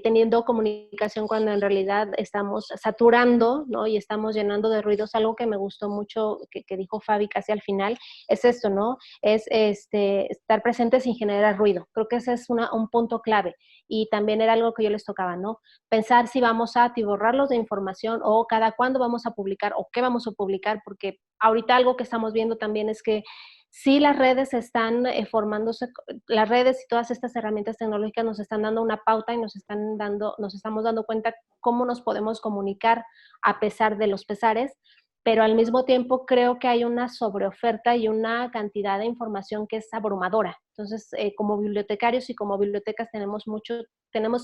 teniendo comunicación cuando en realidad estamos saturando, ¿no? Y estamos llenando de ruidos. Algo que me gustó mucho que dijo Fabi casi al final es esto, ¿no? Es estar presente sin generar ruido. Creo que ese es un punto clave. Y también era algo que yo les tocaba, ¿no? Pensar si vamos a atiborrarlos de información o cada cuándo vamos a publicar o qué vamos a publicar, porque ahorita algo que estamos viendo también es que sí, las redes están formándose, las redes y todas estas herramientas tecnológicas nos están dando una pauta y nos estamos dando cuenta cómo nos podemos comunicar a pesar de los pesares, pero al mismo tiempo creo que hay una sobreoferta y una cantidad de información que es abrumadora. Entonces, como bibliotecarios y como bibliotecas tenemos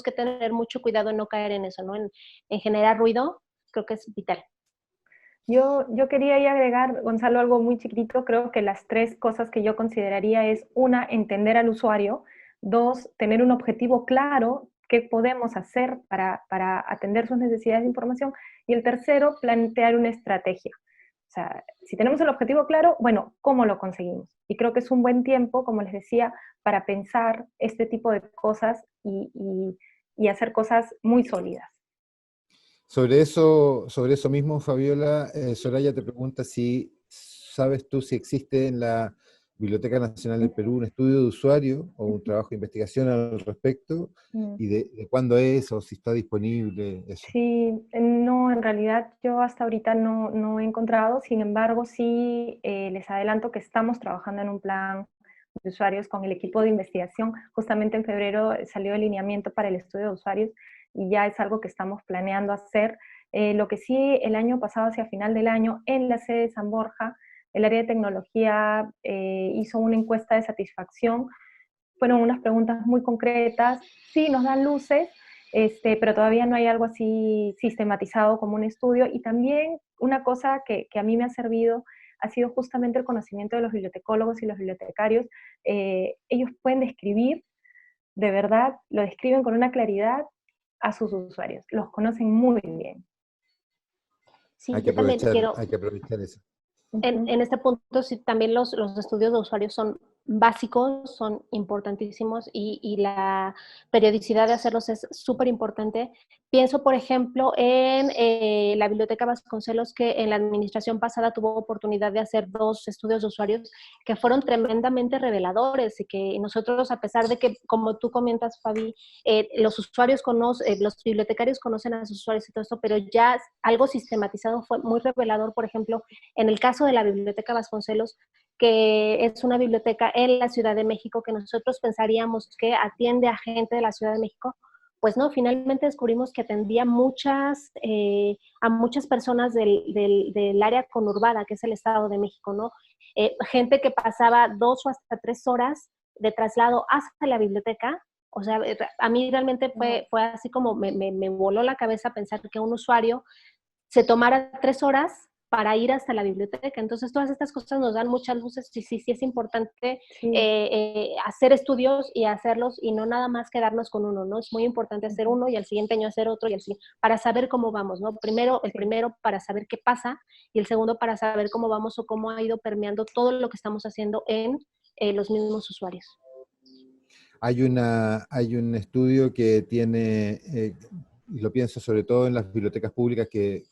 que tener mucho cuidado en no caer en eso, ¿no? En generar ruido, creo que es vital. Yo quería ahí agregar, Gonzalo, algo muy chiquitito. Creo que las tres cosas que yo consideraría es, una, entender al usuario; dos, tener un objetivo claro, qué podemos hacer para atender sus necesidades de información; y el tercero, plantear una estrategia. O sea, si tenemos el objetivo claro, bueno, ¿cómo lo conseguimos? Y creo que es un buen tiempo, como les decía, para pensar este tipo de cosas y hacer cosas muy sólidas. Sobre eso mismo, Fabiola, Soraya te pregunta si sabes tú si existe en la Biblioteca Nacional del Perú un estudio de usuario o un trabajo de investigación al respecto, Mm. y de cuándo es o si está disponible, eso. Sí, no, en realidad yo hasta ahorita no he encontrado. Sin embargo, sí, les adelanto que estamos trabajando en un plan de usuarios con el equipo de investigación. Justamente en febrero salió el lineamiento para el estudio de usuarios y ya es algo que estamos planeando hacer. Lo que sí, el año pasado, hacia final del año, en la sede de San Borja, el área de tecnología hizo una encuesta de satisfacción. Fueron unas preguntas muy concretas, sí nos dan luces, pero todavía no hay algo así sistematizado como un estudio. Y también una cosa que a mí me ha servido ha sido justamente el conocimiento de los bibliotecólogos y los bibliotecarios. Ellos pueden describir, de verdad, lo describen con una claridad a sus usuarios, los conocen muy bien. Sí, yo también quiero, hay que aprovechar eso. en este punto, sí, también los estudios de usuarios son básicos, son importantísimos y la periodicidad de hacerlos es súper importante. Pienso, por ejemplo, en la Biblioteca Vasconcelos, que en la administración pasada tuvo oportunidad de hacer 2 estudios de usuarios que fueron tremendamente reveladores y que nosotros, a pesar de que, como tú comentas, Fabi, los usuarios los bibliotecarios conocen a sus usuarios y todo esto, pero ya algo sistematizado fue muy revelador. Por ejemplo, en el caso de la Biblioteca Vasconcelos, que es una biblioteca en la Ciudad de México, que nosotros pensaríamos que atiende a gente de la Ciudad de México, pues no, finalmente descubrimos que atendía a muchas personas del área conurbada, que es el Estado de México, ¿no? Gente que pasaba 2 o hasta 3 horas de traslado hasta la biblioteca. O sea, a mí realmente fue así como me voló la cabeza pensar que un usuario se tomara 3 horas para ir hasta la biblioteca. Entonces, todas estas cosas nos dan muchas luces y sí es importante Sí. hacer estudios y hacerlos y no nada más quedarnos con uno, ¿no? Es muy importante hacer uno y al siguiente año hacer otro y al siguiente, para saber cómo vamos, ¿no? El primero para saber qué pasa y el segundo para saber cómo vamos o cómo ha ido permeando todo lo que estamos haciendo en los mismos usuarios. Hay un estudio que tiene, y lo pienso sobre todo en las bibliotecas públicas que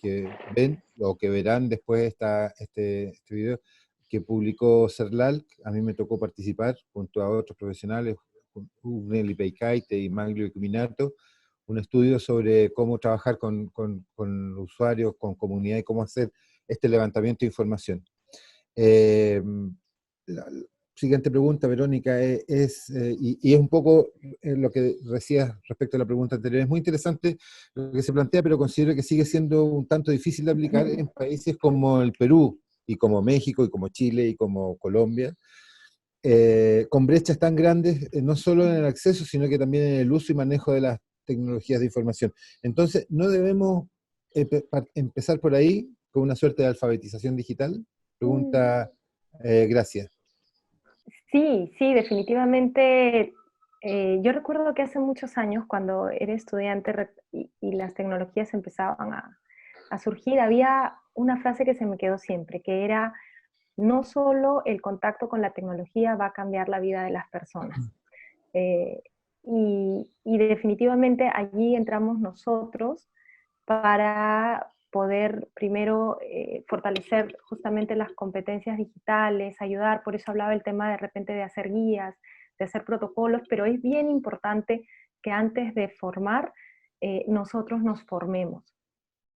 ven o que verán después este video, que publicó CERLAL. A mí me tocó participar junto a otros profesionales, Nelly Peikaite y Manglio Cuminato, un estudio sobre cómo trabajar con usuarios, con comunidad y cómo hacer este levantamiento de información. La siguiente pregunta, Verónica, y es un poco lo que decías respecto a la pregunta anterior. Es muy interesante lo que se plantea, pero considero que sigue siendo un tanto difícil de aplicar en países como el Perú, y como México, y como Chile, y como Colombia, con brechas tan grandes, no solo en el acceso, sino que también en el uso y manejo de las tecnologías de información. Entonces, ¿no debemos empezar por ahí, con una suerte de alfabetización digital? Pregunta Gracias. Sí, sí, definitivamente. Yo recuerdo que hace muchos años, cuando era estudiante y las tecnologías empezaban a surgir, había una frase que se me quedó siempre, que era: no solo el contacto con la tecnología va a cambiar la vida de las personas. y definitivamente allí entramos nosotros para poder primero fortalecer justamente las competencias digitales, ayudar, por eso hablaba el tema de repente de hacer guías, de hacer protocolos, pero es bien importante que antes de formar, nosotros nos formemos,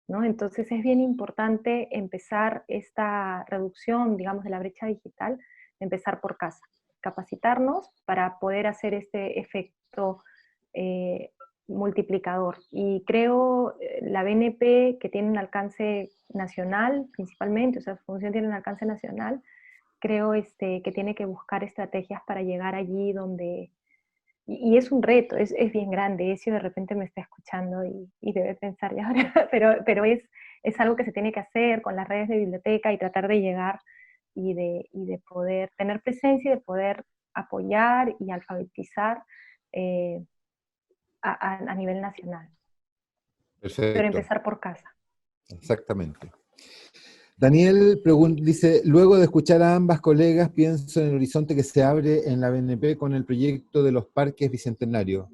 ¿no? Entonces es bien importante empezar esta reducción, digamos, de la brecha digital, empezar por casa, capacitarnos para poder hacer este efecto eh, multiplicador. Y creo la BNP, que tiene un alcance nacional principalmente, o sea, su función tiene un alcance nacional, creo que tiene que buscar estrategias para llegar allí donde... Y es un reto, es bien grande, Ezio de repente me está escuchando y debe pensar ya ahora, pero es algo que se tiene que hacer con las redes de biblioteca y tratar de llegar y de poder tener presencia y de poder apoyar y alfabetizar eh, a nivel nacional. Pero Perfecto, empezar por casa. exactamente. Daniel dice, luego de escuchar a ambas colegas, pienso en el horizonte que se abre en la BNP con el proyecto de los parques bicentenarios.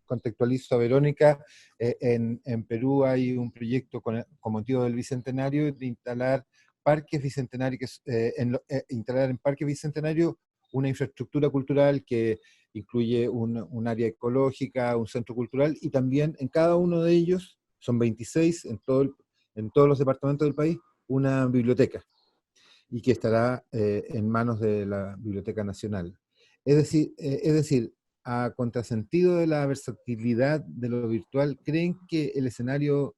Contextualizo a Verónica, en Perú hay un proyecto con motivo del bicentenario de instalar parques bicentenarios, instalar en parques bicentenarios una infraestructura cultural que incluye un área ecológica, un centro cultural, y también en cada uno de ellos, son 26 en todos los departamentos del país, una biblioteca, y que estará en manos de la Biblioteca Nacional. Es decir, a contrasentido de la versatilidad de lo virtual, ¿creen que el escenario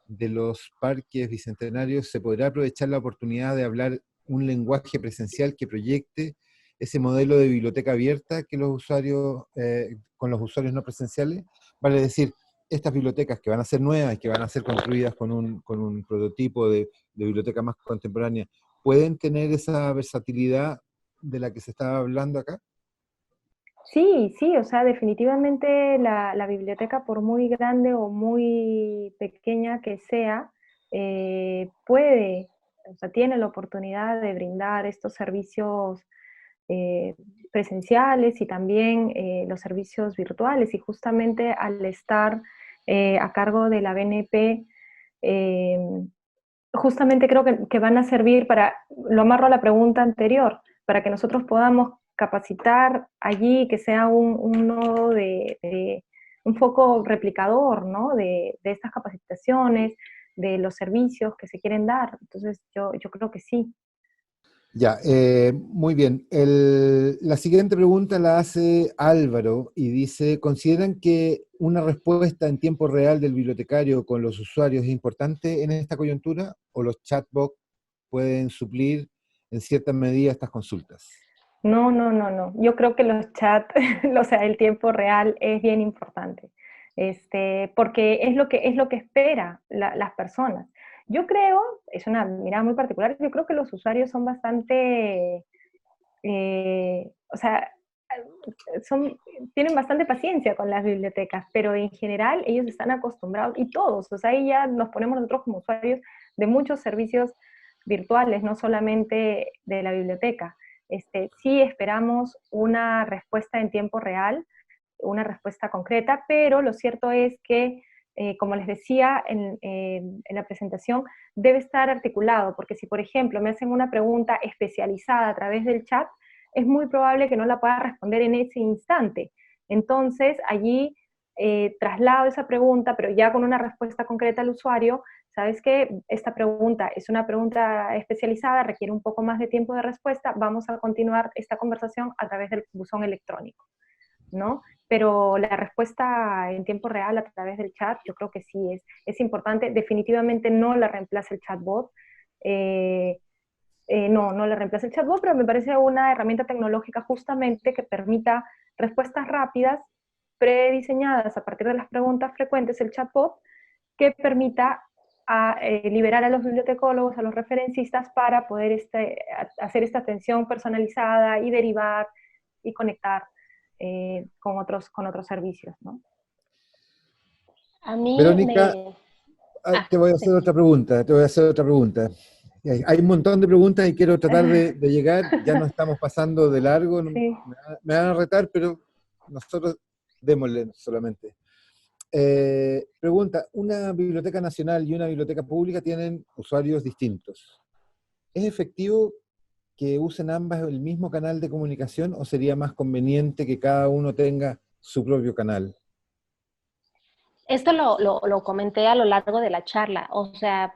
de los parques bicentenarios se podrá aprovechar la oportunidad de hablar un lenguaje presencial que proyecte ese modelo de biblioteca abierta que los usuarios, con los usuarios no presenciales? Vale decir, estas bibliotecas que van a ser nuevas y que van a ser construidas con un prototipo de biblioteca más contemporánea, ¿pueden tener esa versatilidad de la que se estaba hablando acá? Sí, sí, o sea, definitivamente la biblioteca, por muy grande o muy pequeña que sea, puede, o sea, tiene la oportunidad de brindar estos servicios eh, presenciales y también los servicios virtuales. Y justamente al estar a cargo de la BNP, eh, justamente creo que van a servir para, lo amarro a la pregunta anterior, para que nosotros podamos capacitar allí, que sea un nodo un foco replicador, ¿no? De estas capacitaciones, de los servicios que se quieren dar. Entonces yo creo que sí. Ya, muy bien. La siguiente pregunta la hace Álvaro y dice, ¿consideran que una respuesta en tiempo real del bibliotecario con los usuarios es importante en esta coyuntura o los chatbots pueden suplir en cierta medida estas consultas? No, no, no, no. Yo creo que los chats, o sea, el tiempo real es bien importante, porque es lo que espera las personas. Yo creo, es una mirada muy particular, yo creo que los usuarios son bastante, o sea, son, tienen bastante paciencia con las bibliotecas, pero en general ellos están acostumbrados, y todos, o sea, ahí ya nos ponemos nosotros como usuarios de muchos servicios virtuales, no solamente de la biblioteca. Sí esperamos una respuesta en tiempo real, una respuesta concreta, pero lo cierto es que, como les decía en la presentación, debe estar articulado, porque si, por ejemplo, me hacen una pregunta especializada a través del chat, es muy probable que no la pueda responder en ese instante. Entonces, allí traslado esa pregunta, pero ya con una respuesta concreta al usuario. ¿Sabes qué? Esta pregunta es una pregunta especializada, requiere un poco más de tiempo de respuesta, vamos a continuar esta conversación a través del buzón electrónico, ¿no? Pero la respuesta en tiempo real a través del chat, yo creo que sí es importante. Definitivamente no la reemplaza el chatbot. No la reemplaza el chatbot, pero me parece una herramienta tecnológica justamente que permita respuestas rápidas, prediseñadas a partir de las preguntas frecuentes, el chatbot, que permita liberar a los bibliotecólogos, a los referencistas, para poder hacer esta atención personalizada y derivar y conectar con otros servicios, ¿no? A mí Verónica, me... te voy a sí. hacer otra pregunta, te voy a hacer otra pregunta. Hay un montón de preguntas y quiero tratar de llegar, ya nos estamos pasando de largo, Sí. me van a retar, pero nosotros démosle solamente. Pregunta, una biblioteca nacional y una biblioteca pública tienen usuarios distintos. ¿Es efectivo que usen ambas el mismo canal de comunicación o sería más conveniente que cada uno tenga su propio canal? Esto lo comenté a lo largo de la charla. O sea,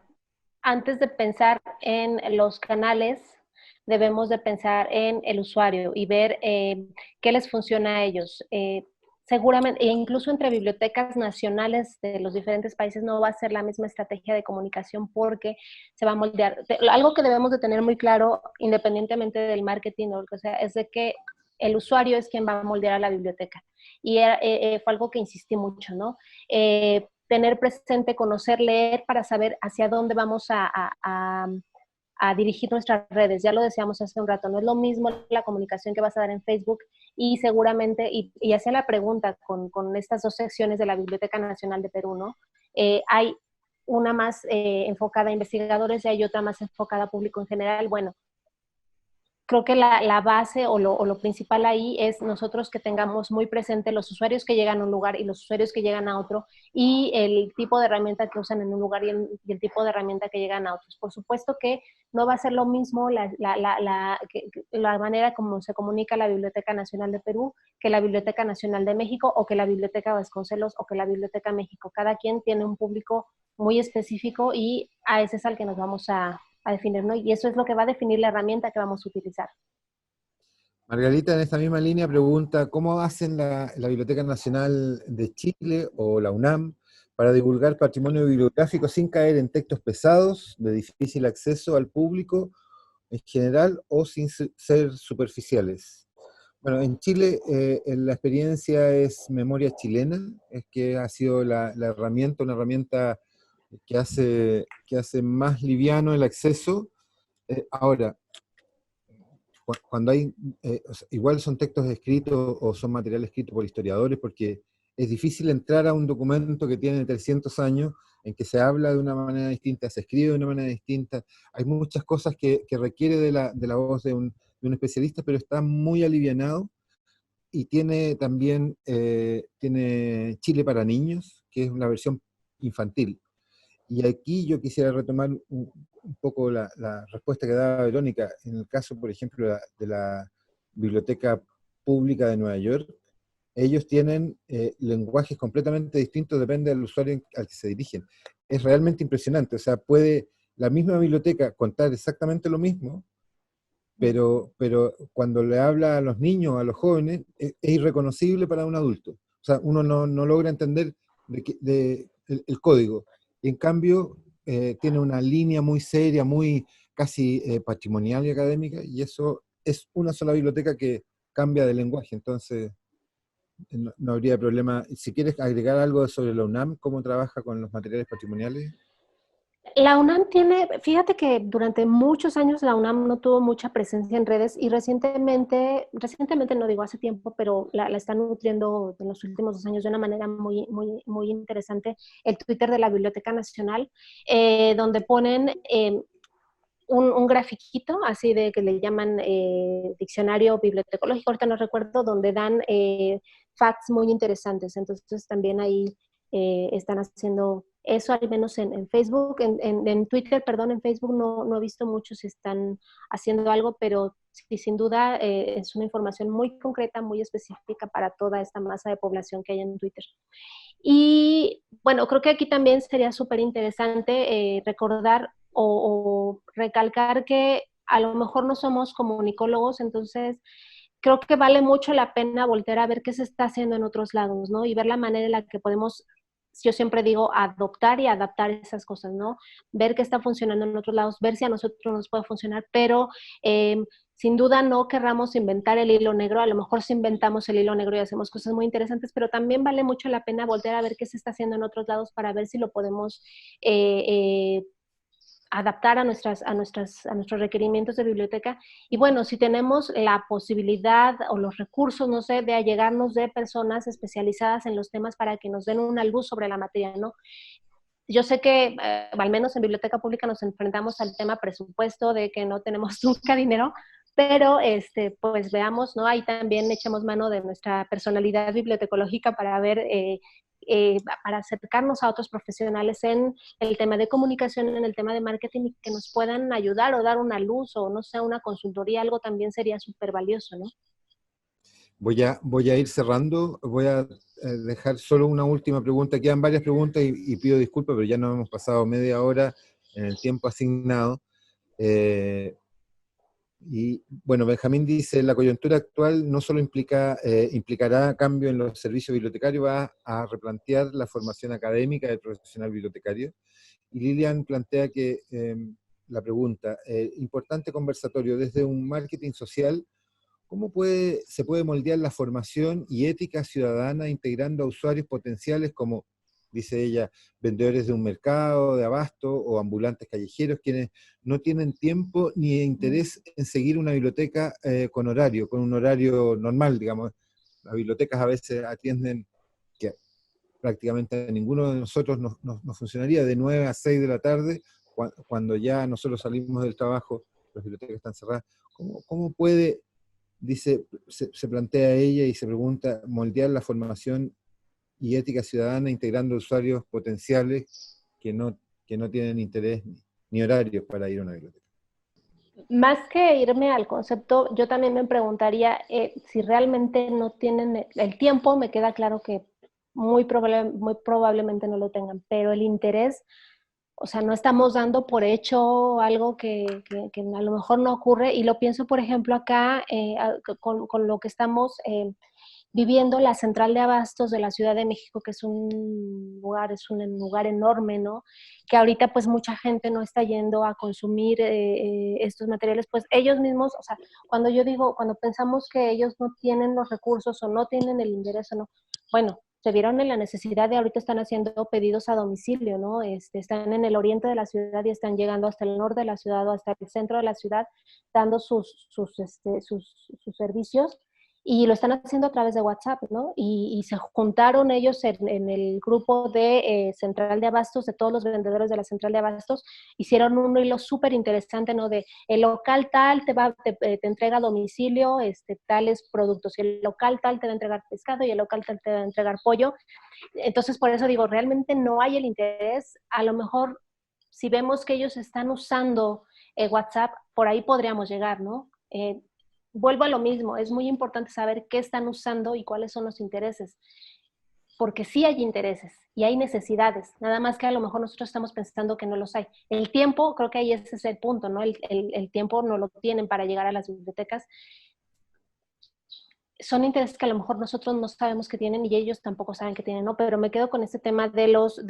antes de pensar en los canales, debemos de pensar en el usuario y ver qué les funciona a ellos. Seguramente, e incluso entre bibliotecas nacionales de los diferentes países no va a ser la misma estrategia de comunicación porque se va a moldear. Algo que debemos de tener muy claro, independientemente del marketing o lo que sea, es de que el usuario es quien va a moldear a la biblioteca. Y fue algo que insistí mucho, ¿no? Tener presente, conocer, leer para saber hacia dónde vamos a dirigir nuestras redes. Ya lo decíamos hace un rato, no es lo mismo la comunicación que vas a dar en Facebook y seguramente, y hacía la pregunta con estas dos secciones de la Biblioteca Nacional de Perú, ¿no? Hay una más enfocada a investigadores y hay otra más enfocada a público en general. Bueno, creo que la base o lo principal ahí es nosotros que tengamos muy presente los usuarios que llegan a un lugar y los usuarios que llegan a otro y el tipo de herramienta que usan en un lugar y el tipo de herramienta que llegan a otros. Por supuesto que no va a ser lo mismo la manera como se comunica la Biblioteca Nacional de Perú que la Biblioteca Nacional de México o que la Biblioteca Vasconcelos o que la Biblioteca México. Cada quien tiene un público muy específico y a ese es al que nos vamos a definir, ¿no? Y eso es lo que va a definir la herramienta que vamos a utilizar. Margarita, en esta misma línea, pregunta, ¿cómo hacen la Biblioteca Nacional de Chile o la UNAM para divulgar patrimonio bibliográfico sin caer en textos pesados, de difícil acceso al público en general o sin ser superficiales? Bueno, en Chile la experiencia es Memoria Chilena, es que ha sido una herramienta que hace más liviano el acceso. Ahora, cuando hay, o sea, igual son textos escritos o son material escrito por historiadores, porque es difícil entrar a un documento que tiene 300 años, en que se habla de una manera distinta, se escribe de una manera distinta. Hay muchas cosas que requiere de la voz de un especialista, pero está muy alivianado y tiene también tiene Chile para niños, que es una versión infantil. Y aquí yo quisiera retomar un poco la respuesta que daba Verónica. En el caso, por ejemplo, de la Biblioteca Pública de Nueva York, ellos tienen lenguajes completamente distintos, depende del usuario al que se dirigen. Es realmente impresionante, o sea, puede la misma biblioteca contar exactamente lo mismo, pero cuando le habla a los niños, a los jóvenes, es irreconocible para un adulto. O sea, uno no logra entender el código. Y en cambio, tiene una línea muy seria, muy casi patrimonial y académica, y eso es una sola biblioteca que cambia de lenguaje. Entonces, no habría problema. Si quieres agregar algo sobre la UNAM, cómo trabaja con los materiales patrimoniales. La UNAM tiene, fíjate que durante muchos años la UNAM no tuvo mucha presencia en redes y recientemente no digo hace tiempo, pero la están nutriendo en los últimos 2 años de una manera muy, muy, muy interesante, el Twitter de la Biblioteca Nacional, donde ponen un grafiquito, así de que le llaman diccionario bibliotecológico, ahorita no recuerdo, donde dan facts muy interesantes. Entonces también ahí están haciendo eso, al menos en Facebook, en Twitter, perdón, en Facebook no he visto mucho si están haciendo algo, pero sí, sin duda es una información muy concreta, muy específica para toda esta masa de población que hay en Twitter. Y bueno, creo que aquí también sería súper interesante recordar o recalcar que a lo mejor no somos comunicólogos, entonces creo que vale mucho la pena voltear a ver qué se está haciendo en otros lados, ¿no? Y ver la manera en la que podemos, yo siempre digo, adoptar y adaptar esas cosas, ¿no? Ver qué está funcionando en otros lados, ver si a nosotros nos puede funcionar, pero sin duda no querramos inventar el hilo negro, a lo mejor si inventamos el hilo negro y hacemos cosas muy interesantes, pero también vale mucho la pena voltear a ver qué se está haciendo en otros lados para ver si lo podemos adaptar a nuestros requerimientos de biblioteca. Y bueno, si tenemos la posibilidad o los recursos, no sé, de allegarnos de personas especializadas en los temas para que nos den una luz sobre la materia, ¿no? Yo sé que al menos en biblioteca pública nos enfrentamos al tema presupuesto, de que no tenemos nunca dinero, pero pues veamos, ¿no? Ahí también echemos mano de nuestra personalidad bibliotecológica para ver, para acercarnos a otros profesionales en el tema de comunicación, en el tema de marketing, y que nos puedan ayudar o dar una luz o no sé, una consultoría, algo también sería súper valioso, ¿no? Voy a ir cerrando, voy a dejar solo una última pregunta. Quedan varias preguntas y pido disculpas, pero ya nos hemos pasado media hora en el tiempo asignado. Eh, y bueno, Benjamín dice, la coyuntura actual no solo implicará cambio en los servicios bibliotecarios, va a replantear la formación académica del profesional bibliotecario. Y Lilian plantea que la pregunta, importante conversatorio desde un marketing social. ¿Cómo se puede moldear la formación y ética ciudadana integrando a usuarios potenciales como, dice ella, vendedores de un mercado, de abasto o ambulantes callejeros, quienes no tienen tiempo ni interés en seguir una biblioteca con un horario normal, digamos? Las bibliotecas a veces atienden, que prácticamente a ninguno de nosotros nos funcionaría, de 9 a 6 de la tarde, cuando ya nosotros salimos del trabajo, las bibliotecas están cerradas. ¿Cómo puede, dice, se plantea ella y se pregunta, moldear la formación y ética ciudadana integrando usuarios potenciales que no tienen interés ni horarios para ir a una biblioteca? Más que irme al concepto, yo también me preguntaría si realmente no tienen el tiempo. Me queda claro que muy probablemente no lo tengan, pero el interés, o sea, no estamos dando por hecho algo que a lo mejor no ocurre, y lo pienso, por ejemplo, acá con lo que estamos viviendo la central de abastos de la Ciudad de México, que es un lugar enorme, ¿no? Que ahorita pues mucha gente no está yendo a consumir estos materiales, pues ellos mismos, o sea, cuando pensamos que ellos no tienen los recursos o no tienen el interés o no, bueno, se vieron en la necesidad de ahorita están haciendo pedidos a domicilio, ¿no? Están en el oriente de la ciudad y están llegando hasta el norte de la ciudad o hasta el centro de la ciudad dando sus servicios, y lo están haciendo a través de WhatsApp, ¿no? Y se juntaron ellos en el grupo de Central de Abastos, de todos los vendedores de la Central de Abastos, hicieron un hilo súper interesante, ¿no? De el local tal te entrega a domicilio tales productos, y el local tal te va a entregar pescado, y el local tal te va a entregar pollo. Entonces, por eso digo, realmente no hay el interés. A lo mejor, si vemos que ellos están usando WhatsApp, por ahí podríamos llegar, ¿no? Vuelvo a lo mismo, es muy importante saber qué están usando y cuáles son los intereses, porque sí hay intereses y hay necesidades, nada más que a lo mejor nosotros estamos pensando que no los hay. El tiempo, creo que ahí ese es el punto, ¿no? El tiempo no lo tienen para llegar a las bibliotecas. Son intereses que a lo mejor nosotros no sabemos que tienen y ellos tampoco saben que tienen, ¿no? Pero me quedo con este tema de los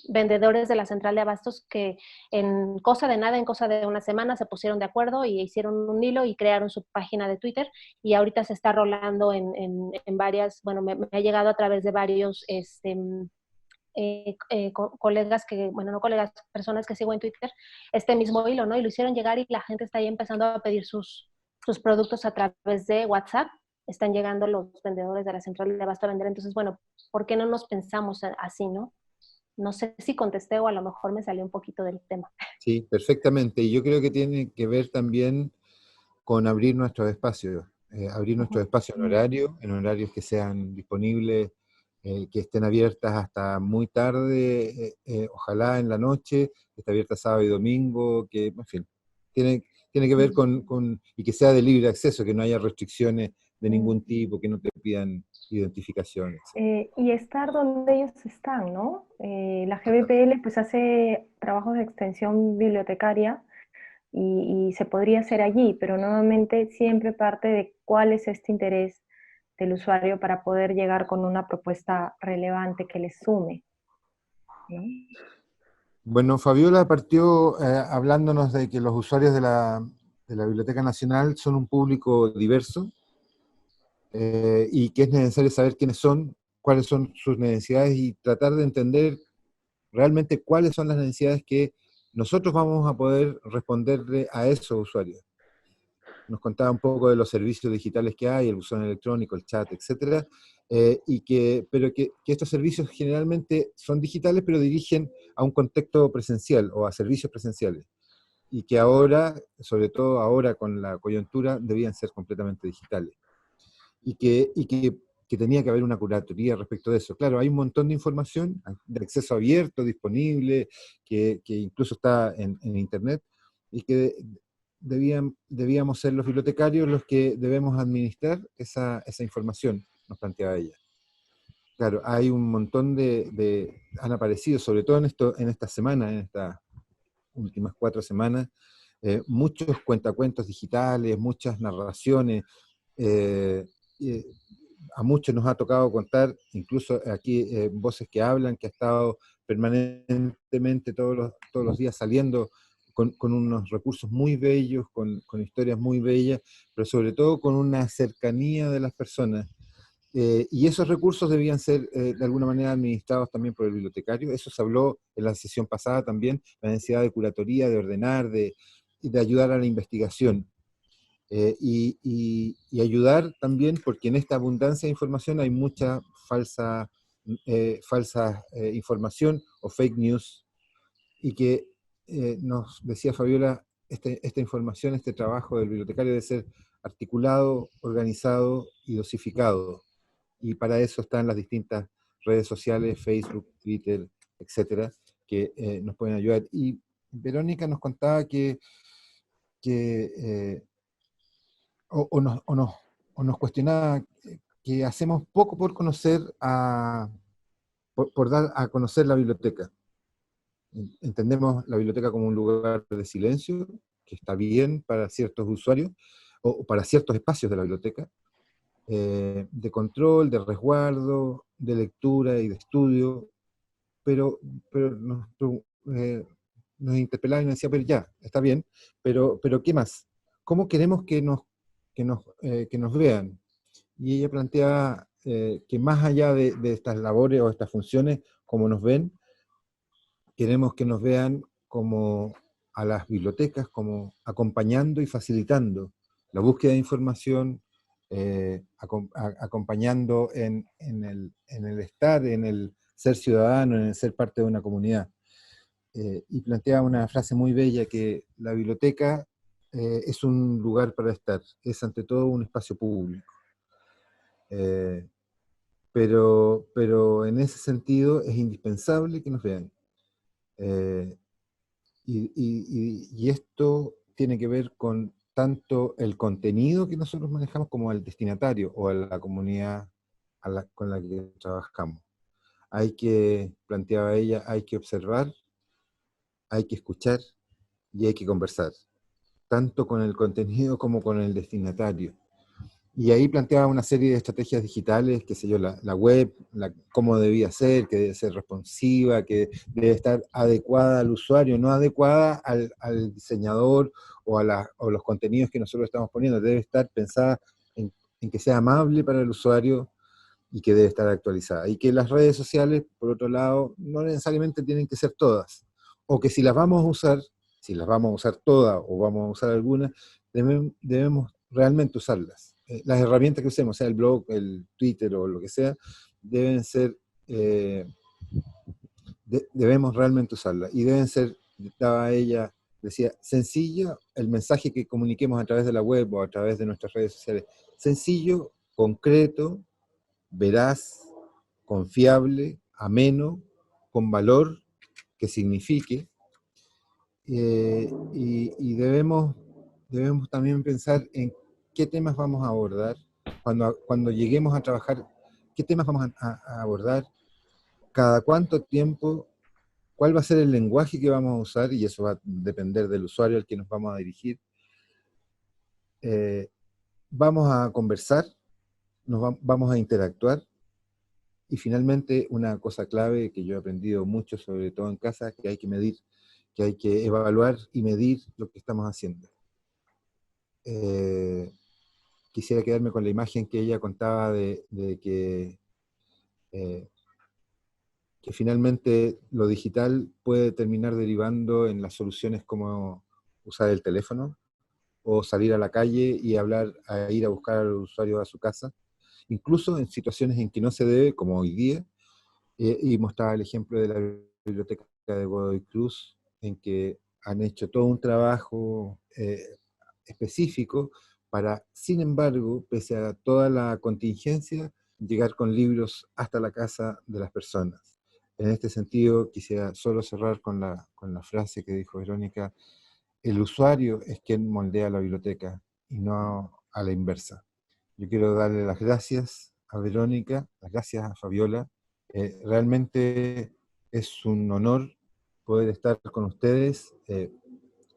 vendedores de la central de abastos, que en cosa de nada, en cosa de una semana se pusieron de acuerdo y hicieron un hilo y crearon su página de Twitter, y ahorita se está rolando en varias, bueno, me ha llegado a través de varios colegas bueno, no colegas, personas que sigo en Twitter, este mismo hilo, ¿no? Y lo hicieron llegar y la gente está ahí empezando a pedir sus productos a través de WhatsApp. Están llegando los vendedores de la central de abasto a vender. Entonces, bueno, ¿por qué no nos pensamos así, no? No sé si contesté o a lo mejor me salió un poquito del tema. Sí, perfectamente. Y yo creo que tiene que ver también con abrir nuestros espacios en horarios que sean disponibles, que estén abiertas hasta muy tarde, ojalá en la noche, que esté abierta sábado y domingo, que, en fin, tiene que ver y que sea de libre acceso, que no haya restricciones de ningún tipo, que no te pidan identificaciones. Y estar donde ellos están, ¿no? La GBPL pues hace trabajos de extensión bibliotecaria y se podría hacer allí, pero nuevamente siempre parte de cuál es este interés del usuario para poder llegar con una propuesta relevante que les sume, ¿no? Bueno, Fabiola partió hablándonos de que los usuarios de la Biblioteca Nacional son un público diverso, y que es necesario saber quiénes son, cuáles son sus necesidades y tratar de entender realmente cuáles son las necesidades que nosotros vamos a poder responderle a esos usuarios. Nos contaba un poco de los servicios digitales que hay, el buzón electrónico, el chat, etcétera, pero que estos servicios generalmente son digitales, pero dirigen a un contexto presencial o a servicios presenciales. y que ahora, sobre todo ahora con la coyuntura, debían ser completamente digitales. Y que tenía que haber una curatoría respecto de eso. Claro, hay un montón de información de acceso abierto, disponible, que incluso está en Internet, y que debíamos ser los bibliotecarios los que debemos administrar esa información, nos planteaba ella. Claro, hay un montón han aparecido, sobre todo en esta semana, en estas últimas 4 semanas, muchos cuentacuentos digitales, muchas narraciones, eh, eh, a muchos nos ha tocado contar, incluso aquí Voces que Hablan, que ha estado permanentemente todos los días saliendo con unos recursos muy bellos, con historias muy bellas, pero sobre todo con una cercanía de las personas. Y esos recursos debían ser de alguna manera administrados también por el bibliotecario. Eso se habló en la sesión pasada también, la necesidad de curatoría, de ordenar, de ayudar a la investigación. Y ayudar también, porque en esta abundancia de información hay mucha falsa información o fake news, y que nos decía Fabiola, esta información, este trabajo del bibliotecario debe ser articulado, organizado y dosificado. Y para eso están las distintas redes sociales, Facebook, Twitter, etcétera, que nos pueden ayudar. Y Verónica nos contaba que o nos cuestionaba que hacemos poco por conocer por dar a conocer la biblioteca. Entendemos la biblioteca como un lugar de silencio, que está bien para ciertos usuarios, o para ciertos espacios de la biblioteca, de control, de resguardo, de lectura y de estudio, pero nos interpelaba y nos decía, pero ya, está bien, pero ¿qué más? ¿Cómo queremos que nos vean? Y ella planteaba que más allá de estas labores o estas funciones, como nos ven, queremos que nos vean como a las bibliotecas, como acompañando y facilitando la búsqueda de información, acompañando en el estar, en el ser ciudadano, en el ser parte de una comunidad. Y plantea una frase muy bella, que la biblioteca es un lugar para estar, es ante todo un espacio público. Eh, pero en ese sentido es indispensable que nos vean. Eh, y esto tiene que ver con tanto el contenido que nosotros manejamos como el destinatario o a la comunidad con la que trabajamos. Planteaba ella, hay que observar, hay que escuchar y hay que conversar, tanto con el contenido como con el destinatario. Y ahí planteaba una serie de estrategias digitales, qué sé yo, la web, cómo debía ser, que debe ser responsiva, que debe estar adecuada al usuario, no adecuada al diseñador o los contenidos que nosotros estamos poniendo. Debe estar pensada en que sea amable para el usuario y que debe estar actualizada. Y que las redes sociales, por otro lado, no necesariamente tienen que ser todas. O que si las vamos a usar, si las vamos a usar todas o vamos a usar algunas, debemos realmente usarlas. Las herramientas que usemos, sea el blog, el Twitter o lo que sea, deben ser, debemos realmente usarlas. Y deben ser, estaba ella, decía, sencilla, el mensaje que comuniquemos a través de la web o a través de nuestras redes sociales, sencillo, concreto, veraz, confiable, ameno, con valor, que signifique, y debemos también pensar en qué temas vamos a abordar, cuando lleguemos a trabajar, qué temas vamos a abordar, cada cuánto tiempo, cuál va a ser el lenguaje que vamos a usar, y eso va a depender del usuario al que nos vamos a dirigir. Vamos a conversar, vamos a interactuar. Y finalmente, una cosa clave que yo he aprendido mucho, sobre todo en casa, que hay que medir, que hay que evaluar y medir lo que estamos haciendo. Quisiera quedarme con la imagen que ella contaba de que finalmente lo digital puede terminar derivando en las soluciones como usar el teléfono o salir a la calle y ir a buscar al usuario a su casa, incluso en situaciones en que no se debe, como hoy día. Y mostraba el ejemplo de la biblioteca de Godoy Cruz, en que han hecho todo un trabajo específico para, sin embargo, pese a toda la contingencia, llegar con libros hasta la casa de las personas. En este sentido, quisiera solo cerrar con la frase que dijo Verónica: el usuario es quien moldea la biblioteca y no a la inversa. Yo quiero darle las gracias a Verónica, las gracias a Fabiola. Realmente es un honor poder estar con ustedes.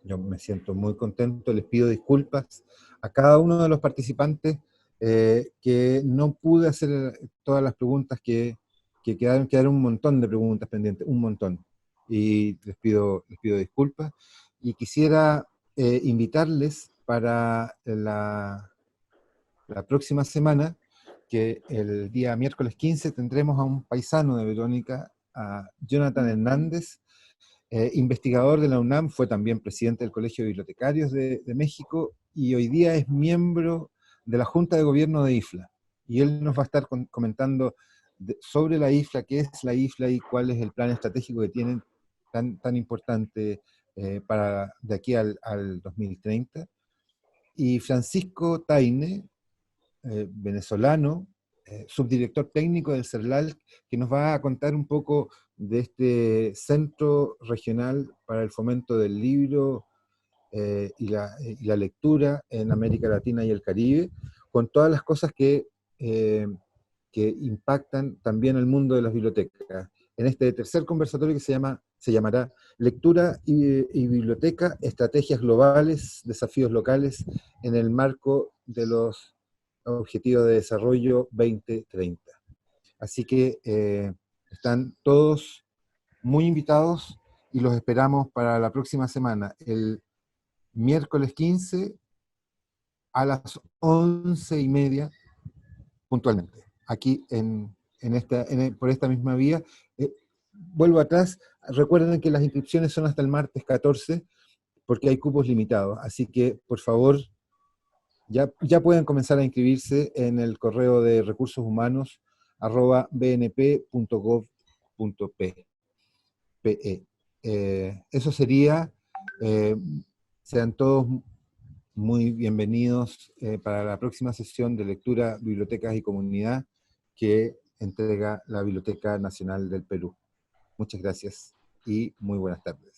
Yo me siento muy contento, les pido disculpas a cada uno de los participantes que no pude hacer todas las preguntas que quedaron un montón de preguntas pendientes, un montón. Y les pido disculpas. Y quisiera invitarles para la próxima semana, que el día miércoles 15 tendremos a un paisano de Verónica, a Jonathan Hernández, investigador de la UNAM, fue también presidente del Colegio de Bibliotecarios de México y hoy día es miembro de la Junta de Gobierno de IFLA. Y él nos va a estar comentando sobre la IFLA, qué es la IFLA y cuál es el plan estratégico que tienen tan importante para de aquí al 2030. Y Francisco Taine, venezolano, subdirector técnico del CERLAL, que nos va a contar un poco de este Centro Regional para el Fomento del Libro y la Lectura en América Latina y el Caribe, con todas las cosas que impactan también el mundo de las bibliotecas. En este tercer conversatorio que se llamará Lectura y Biblioteca, Estrategias Globales, Desafíos Locales en el marco de los Objetivos de Desarrollo 2030. Así que están todos muy invitados y los esperamos para la próxima semana, el miércoles 15 a las 11:30 puntualmente, aquí por esta misma vía. Vuelvo atrás, recuerden que las inscripciones son hasta el martes 14 porque hay cupos limitados, así que por favor ya pueden comenzar a inscribirse en el correo de recursos humanos@bnp.gov.pe. Eso sería, eh, sean todos muy bienvenidos para la próxima sesión de lectura, bibliotecas y comunidad que entrega la Biblioteca Nacional del Perú. Muchas gracias y muy buenas tardes.